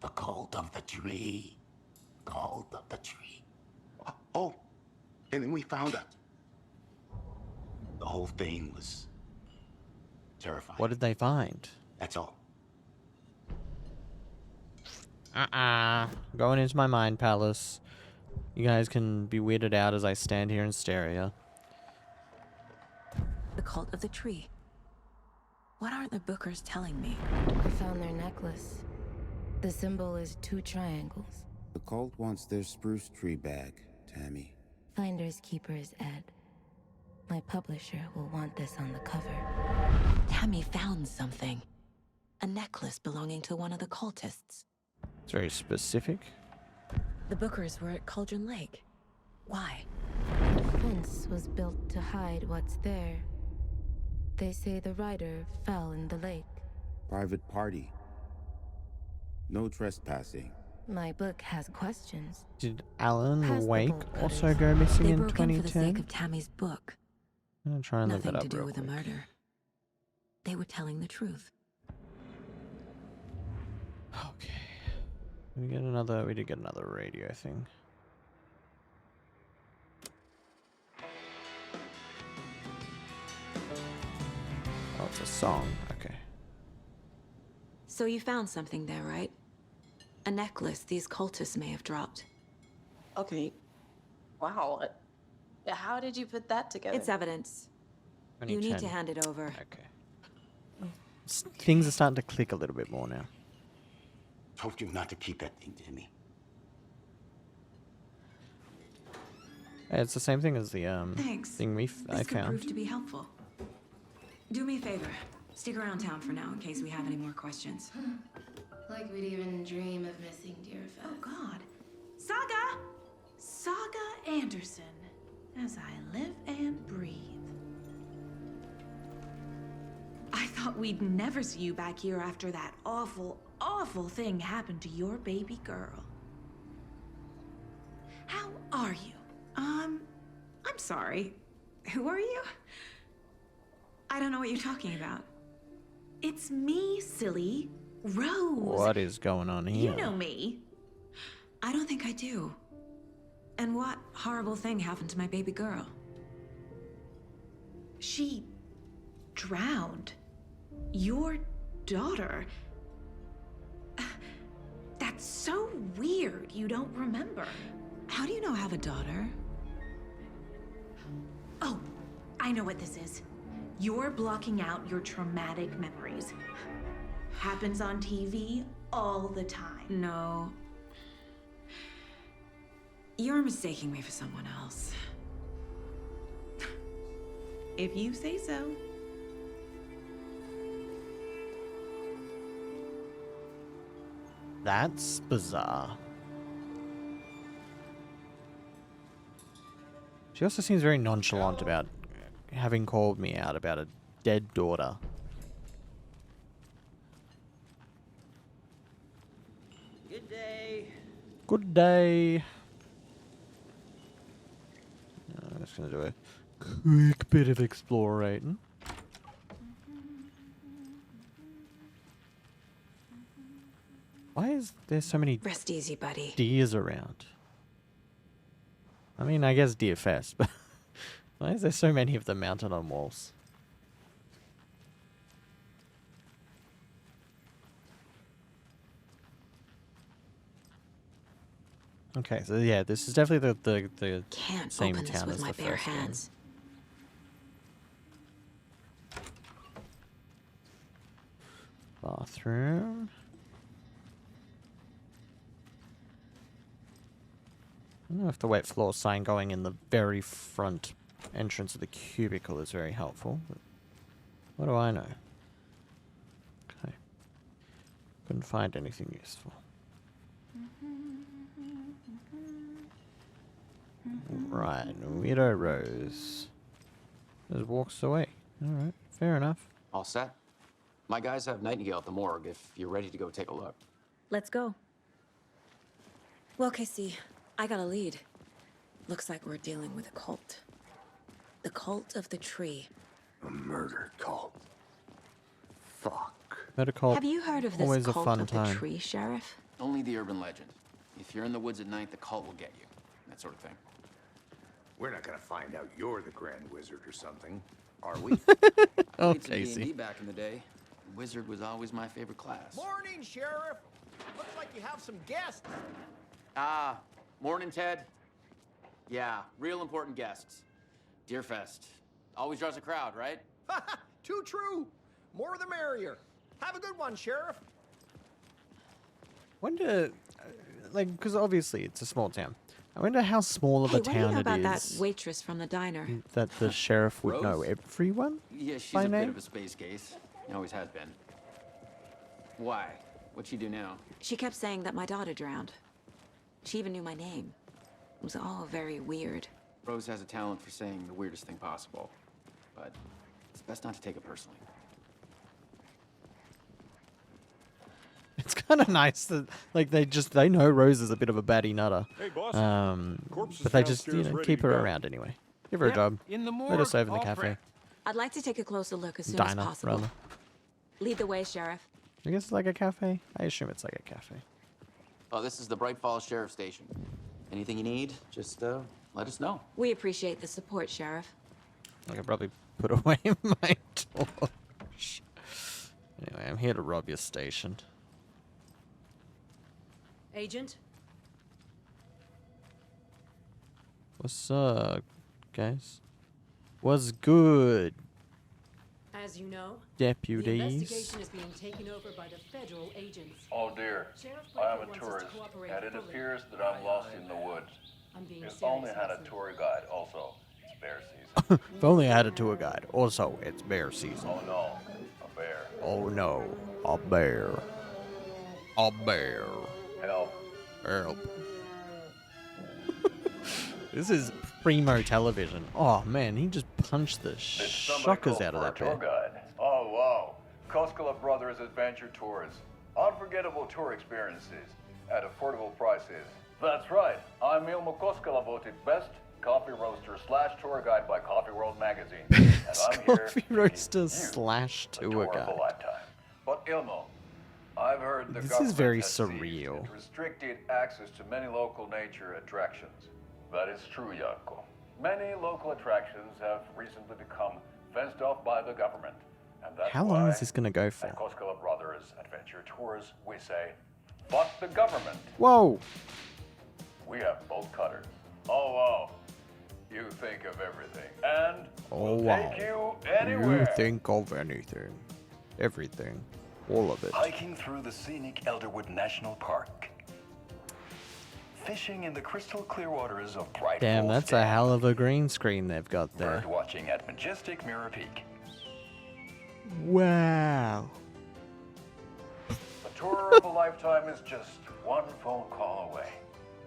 the cult of the tree, cult of the tree." Oh, and then we found out. The whole thing was terrifying. What did they find? That's all. Going into my mind palace. You guys can be weirded out as I stand here and stare at you. The cult of the tree. What aren't the Bookers telling me? I found their necklace. The symbol is 2 triangles. The cult wants their spruce tree back, Tammy. Finders keepers, Ed. My publisher will want this on the cover. Tammy found something. A necklace belonging to one of the cultists. It's very specific. The Bookers were at Cauldron Lake. Why? The fence was built to hide what's there. They say the rider fell in the lake. Private party. No trespassing. My book has questions. Did Alan Pass the Wake bolt also cutters. go missing They in broke in for the 2010? sake of Tammy's book. I'm gonna try and look Nothing that to up do real with the quick. murder. They were telling the truth. Okay. We did get another radio thing. Oh, it's a song. Okay. So you found something there, right? A necklace these cultists may have dropped. Okay. Wow. How did you put that together? It's evidence. You need to 2010. hand it over. Okay. Things are starting to click a little bit more now. Told you not to keep that thing to me. Yeah, it's the same thing as the Thanks. thing I This could found. prove to be helpful. Do me a favor. Stick around town for now in case we have any more questions. Like we'd even dream of missing Deerfest. Oh, God. Saga! Saga Anderson. As I live and breathe. I thought we'd never see you back here after that awful, awful thing happened to your baby girl. How are you? I'm sorry. Who are you? I don't know what you're talking about. It's me, silly. Rose. What is going on here? You know me. I don't think I do. And what horrible thing happened to my baby girl? She drowned. Your daughter. That's so weird you don't remember. How do you know I have a daughter? Oh, I know what this is. You're blocking out your traumatic memories. Happens on TV all the time. No. You're mistaking me for someone else. If you say so. That's bizarre. She also seems very nonchalant about having called me out about a dead daughter. Good day. Good day. I'm just gonna do a quick bit of explorating. Why is there so many Rest easy, buddy. deers around? I mean, I guess Deer Fest, but why is there so many of them mounted on walls? Okay, so yeah, this is definitely the Can't same open this town with as my the bare first one. hands. Bathroom. I don't know if the wet floor sign going in the very front entrance of the cubicle is very helpful, but what do I know? Okay. Couldn't find anything useful. Right, Widow Rose. Just walks away. Alright, fair enough. All set. My guys have Nightingale at the morgue if you're ready to go take a look. Let's go. Well, Casey, I got a lead. Looks like we're dealing with a cult. The cult of the tree. A murder cult. Fuck. Medical. Have you heard of this Always a cult fun of time. the tree, Sheriff? Only the urban legend. If you're in the woods at night, the cult will get you. That sort of thing. We're not gonna find out you're the Grand Wizard or something, are we? Oh, Played some Casey. D&D back in the day. Wizard was always my favorite class. Morning, Sheriff. Looks like you have some guests. Ah, morning, Ted. Yeah, real important guests. Deerfest. Always draws a crowd, right? Too true. More the merrier. Have a good one, Sheriff. Wonder, like, because obviously it's a small town. I wonder how small of Hey, a what do you town know it about that is waitress from the diner? that the sheriff would know Rose? everyone Yeah, she's by a bit name. of a space case. Always has been. Why? What'd she do now? She kept saying that my daughter drowned. She even knew my name. It was all very weird. Rose has a talent for saying the weirdest thing possible, but it's best not to take it personally. It's kind of nice that like they know Rose is a bit of a baddie nutter. Hey, boss. Corpse is But they just downstairs ready keep to her go. around anyway. Give her a Yep, job. in the Let her morgue, serve in the all cafe. prepped. I'd like to take a closer look as soon Diner, as possible. rather. Lead the way, Sheriff. I guess it's like a cafe. I assume it's like a cafe. Oh, this is the Bright Falls Sheriff Station. Anything you need, just let us know. We appreciate the support, Sheriff. I could probably put away my torch. Anyway, I'm here to rob your station. Agent? What's up, guys? What's good, As you know, deputies? the investigation is being taken over by the federal agents. Oh dear, Sheriff I am Blake a wants us to tourist, cooperate and it fully. appears that I'm lost in the woods. I'm being If serious, only had a Watson. tour guide, also. It's bear season. If only I had a tour guide. Also, it's bear season. Oh no, a bear. Oh no, a bear. A bear. Help. Help. This is primo television. Oh man, he just punched the Did somebody shockers call out of for a that tour bear. guide? Oh wow, Koskela Brothers Adventure Tours. Unforgettable tour experiences at affordable prices. That's right, I'm Ilmo Koskela, voted best coffee roaster / tour guide by Coffee World magazine. And I'm here Coffee to roaster give you / the tour tour of guide. a lifetime. But Ilmo, I've heard the This is government very has seized surreal. and restricted access to many local nature attractions. That is true, Janko. Many local attractions have recently become fenced off by the government. And that's How long why is this gonna go for? at Koskela Brothers Adventure Tours, we say, fuck the government. Whoa! We have bolt cutters. Oh, wow. You think of everything. And Oh we'll wow! take you You anywhere. think of anything, everything, all of it. Hiking through the scenic Elderwood National Park. Fishing in the crystal clear waters of Bright Damn, Falls that's a hell of a green screen they've got there. Bird watching at majestic Mirror Peak. Wow! A tour of a lifetime is just one phone call away.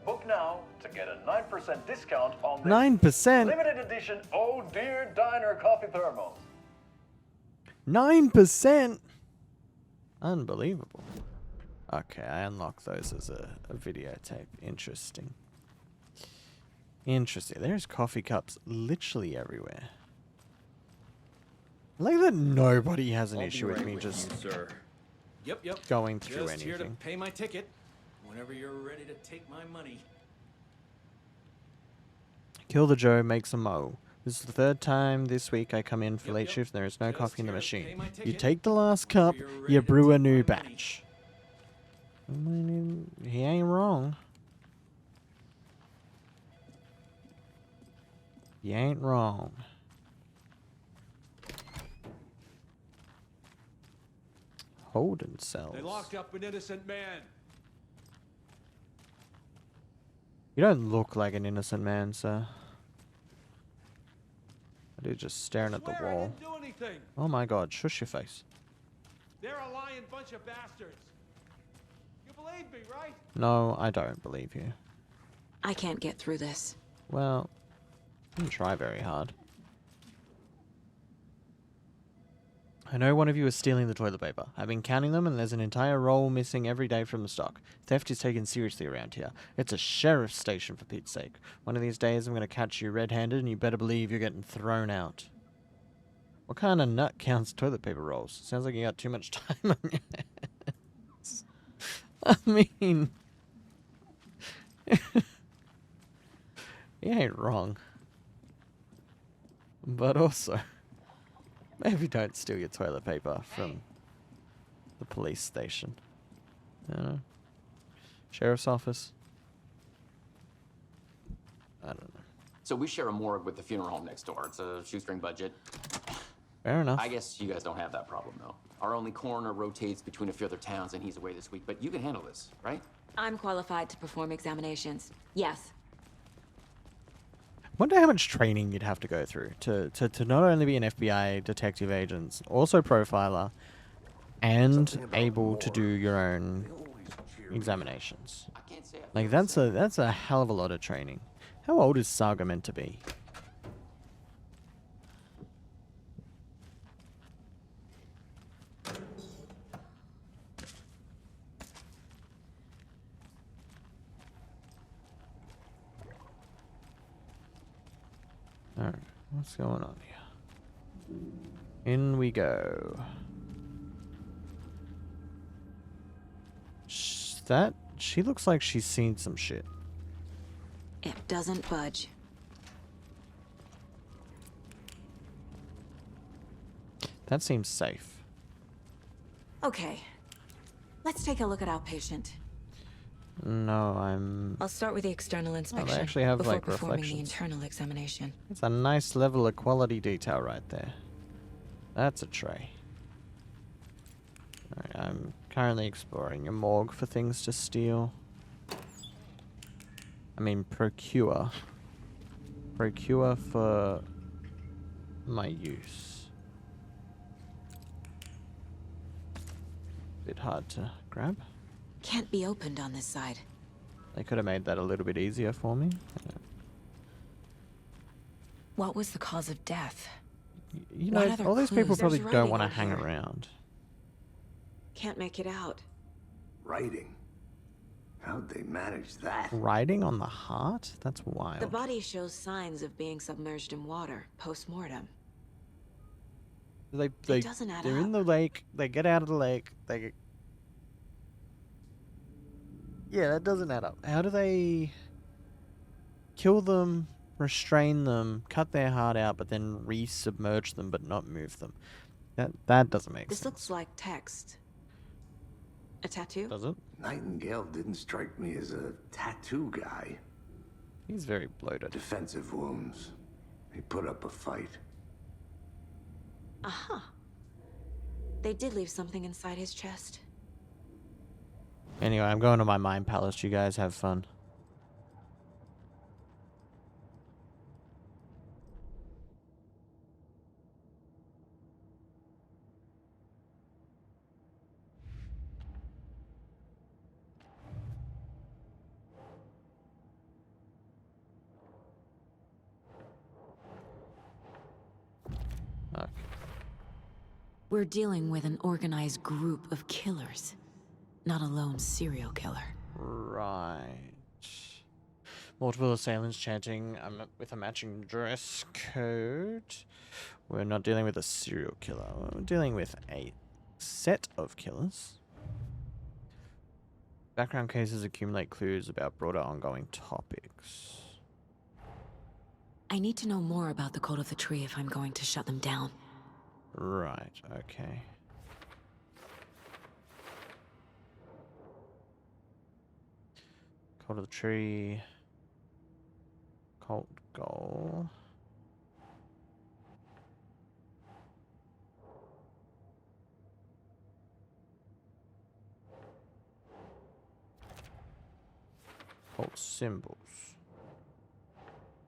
Book now to get a 9% discount on this 9%? limited edition Oh Dear Diner coffee thermos. 9%? Unbelievable. Okay, I unlocked those as a videotape. Interesting. Interesting. There's coffee cups literally everywhere. I like that nobody has an I'll be issue with right me with just you, sir. Yep. going through Just here to anything. pay my ticket. Whenever you're ready to take my money. Kill the Joe, make some mo. This is the third time this week I come in for late shift and there is no coffee in the machine. You take the last cup, you brew a new batch. I mean, he ain't wrong. You ain't wrong. Holding cells. They locked up an innocent man. You don't look like an innocent man, sir. I do just staring at the Swear I wall. didn't do anything. Oh my god, shush your face. They're a lying bunch of bastards. You believe me, right? No, I don't believe you. I can't get through this. Well, you didn't try very hard. I know one of you is stealing the toilet paper. I've been counting them and there's an entire roll missing every day from the stock. Theft is taken seriously around here. It's a sheriff's station for Pete's sake. One of these days I'm going to catch you red-handed and you better believe you're getting thrown out. What kind of nut counts toilet paper rolls? Sounds like you got too much time on your hands. I mean... he ain't wrong. But also... maybe don't steal your toilet paper from the police station. I don't know. Sheriff's office. I don't know. So we share a morgue with the funeral home next door. It's a shoestring budget. Fair enough. I guess you guys don't have that problem, though. Our only coroner rotates between a few other towns, and he's away this week. But you can handle this, right? I'm qualified to perform examinations. Yes. Wonder how much training you'd have to go through to not only be an FBI detective agent, also profiler, and able to do your own examinations. Like that's a hell of a lot of training. How old is Saga meant to be? Alright, what's going on here? In we go. She looks like she's seen some shit. It doesn't budge. That seems safe. Okay. Let's take a look at our patient. No, I'm... I'll start with the external inspection actually have, before like, performing the reflections. internal examination. It's a nice level of quality detail right there. That's a tray. Alright, I'm currently exploring a morgue for things to steal. I mean, procure. Procure for my use. Bit hard to grab. Can't be opened on this side. They could have made that a little bit easier for me. What was the cause of death? You What know, other all these people clues? probably There's don't writing want to on hang here. around. Can't make it out. Writing? How'd they manage that? Riding on the heart? That's wild. The body shows signs of being submerged in water post-mortem. They doesn't add they're up. in the lake. They get out of the lake. Yeah, that doesn't add up. How do they kill them, restrain them, cut their heart out, but then re-submerge them but not move them? That doesn't make This sense. looks like text. A tattoo? Does it? Nightingale didn't strike me as a tattoo guy. He's very bloated. Defensive wounds. He put up a fight. Uh-huh. They did leave something inside his chest. Anyway, I'm going to my mind palace. You guys have fun. Okay. We're dealing with an organized group of killers, not a lone serial killer. Right. Multiple assailants chanting with a matching dress code. We're not dealing with a serial killer. We're dealing with a set of killers. Background cases accumulate clues about broader ongoing topics. I need to know more about the Code of the Tree if I'm going to shut them down. Right, okay. Code of the Tree. Cult goal. Cult symbols.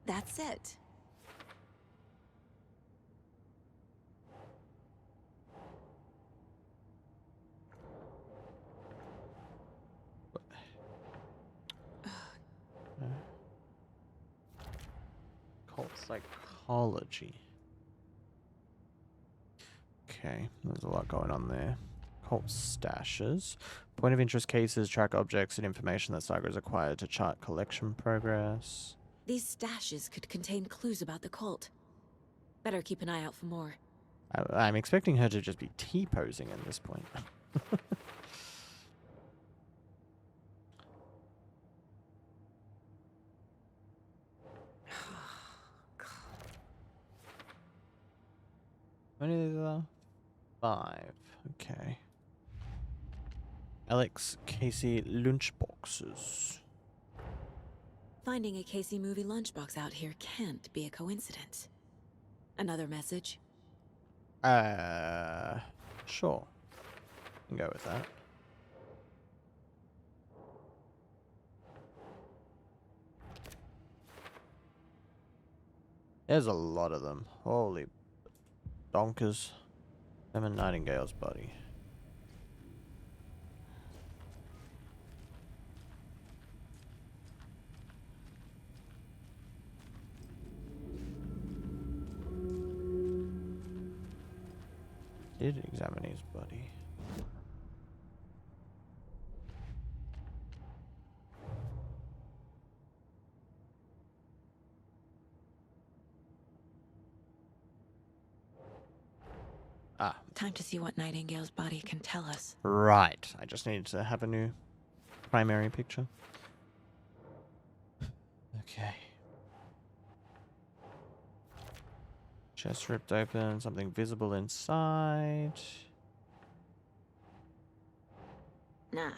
That's it. Cult psychology. Okay, there's a lot going on there. Cult stashes. Point of interest cases track objects and information that Saga has acquired to chart collection progress. These stashes could contain clues about the cult. Better keep an eye out for more. I'm expecting her to just be T-posing at this point. How many are there? 5. Okay. Alex Casey lunchboxes. Finding a Casey movie lunchbox out here can't be a coincidence. Another message? Sure. Can go with that. There's a lot of them. Holy donkers. Emma Nightingale's body. Did examine his body. Ah. Time to see what Nightingale's body can tell us. Right. I just need to have a new primary picture. Okay. Chest ripped open, something visible inside. Nah.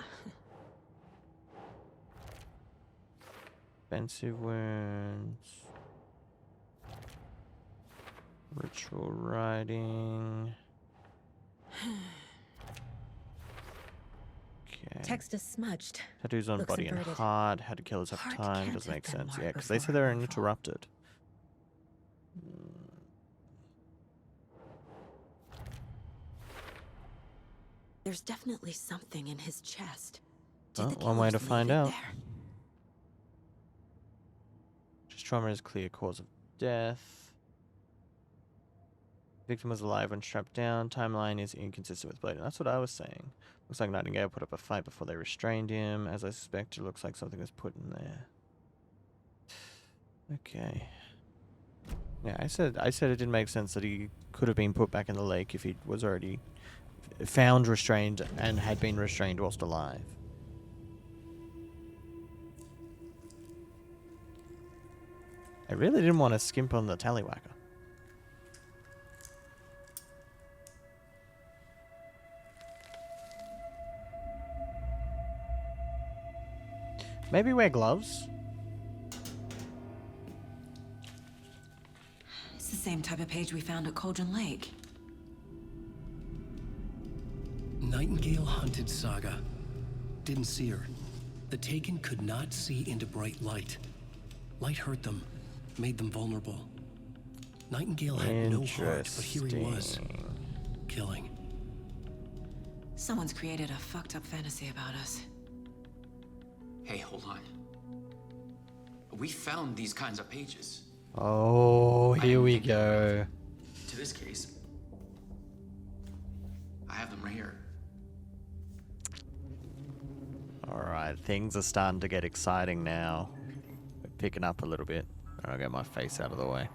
Expensive wounds. Ritual writing. Okay. Text is smudged. Tattoos on Looks body and inverted. heart. How to kill us have Heart time. can't Doesn't have make been sense. Yeah, marked because they before said they're her uninterrupted. There's definitely something in his chest. Oh, Did the one way to killers find leave it out. there? Just trauma is clear cause of death. Victim was alive when strapped down. Timeline is inconsistent with bleeding. That's what I was saying. Looks like Nightingale put up a fight before they restrained him. As I suspect, it looks like something was put in there. Okay. Yeah, I said it didn't make sense that he could have been put back in the lake if he was already found restrained and had been restrained whilst alive. I really didn't want to skimp on the tallywhacker. Maybe wear gloves. It's the same type of page we found at Cauldron Lake. Nightingale hunted Saga. Didn't see her. The Taken could not see into bright light. Light hurt them, made them vulnerable. Nightingale had no heart, but here he was, killing. Someone's created a fucked up fantasy about us. Hey, hold on. We found these kinds of pages. Oh, here we go. To this case, I have them right here. Alright, things are starting to get exciting now. We're picking up a little bit. I'll get my face out of the way.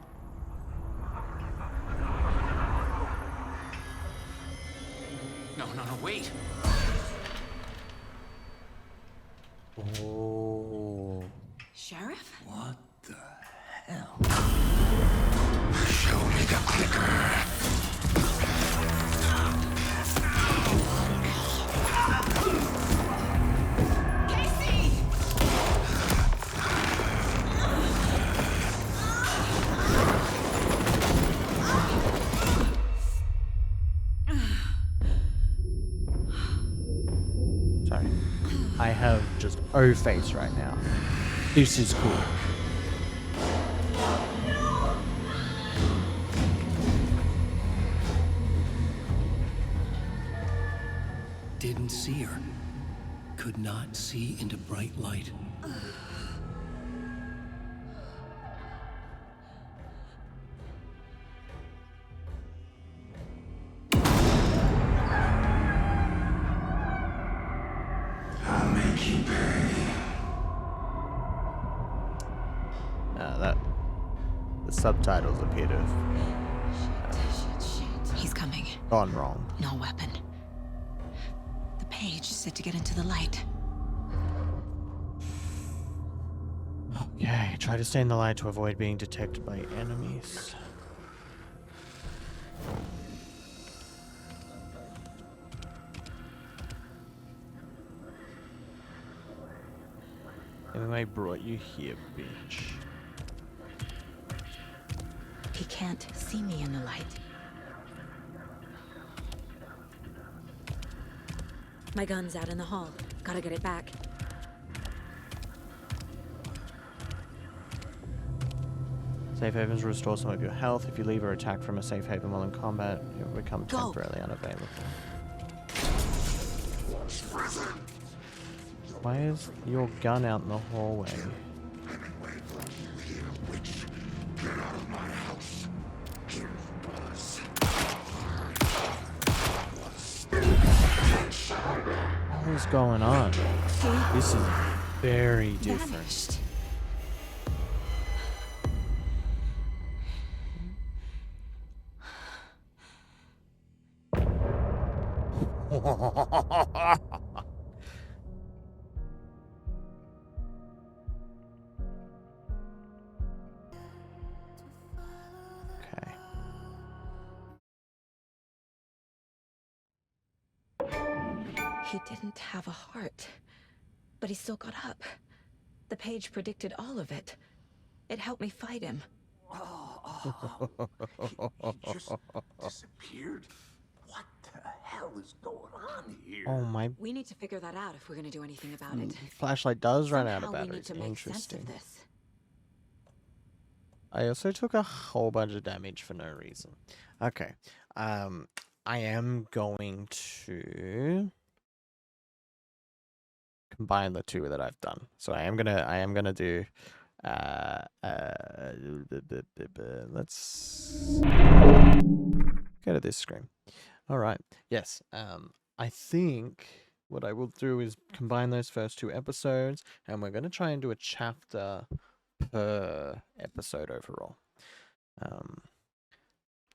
No, wait. Oh. Sheriff? What the hell? Show me the clicker. Sorry. I have just O face right now. This is cool. Didn't see her. Could not see into bright light. I'll make you pay. The subtitles appear to have He's coming. gone wrong. No weapon. The page said to get into the light. Okay, try to stay in the light to avoid being detected by enemies. Anyway, brought you here, bitch. He can't see me in the light. My gun's out in the hall. Gotta get it back. Safe havens restore some of your health. If you leave or attack from a safe haven while in combat, it will become temporarily unavailable. Why is your gun out in the hallway? What is going on? This is very different. Okay. He didn't have a heart, but he still got up. The page predicted all of it. It helped me fight him. He just disappeared? What the hell is going on here? Oh my! We need to figure that out if we're going to do anything about it. Flashlight does run out of Somehow we batteries. need to make sense of Interesting. this. I also took a whole bunch of damage for no reason. Okay. I am going to combine the two that I've done. So I am gonna do let's go to this screen. All right. Yes. I think what I will do is combine those first two episodes, and we're gonna try and do a chapter per episode overall.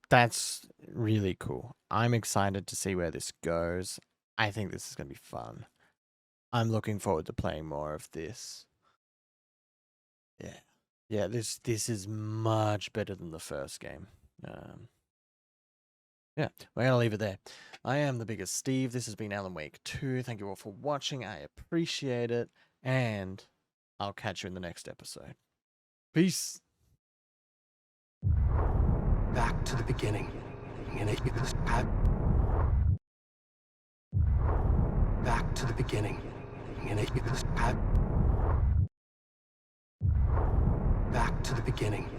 That's really cool. I'm excited to see where this goes. I think this is going to be fun. I'm looking forward to playing more of this. Yeah, this is much better than the first game. Yeah, we're going to leave it there. I am the biggest Steve. This has been Alan Wake 2. Thank you all for watching. I appreciate it, and I'll catch you in the next episode. Peace. Back to the beginning. Back to the beginning. Back to the beginning.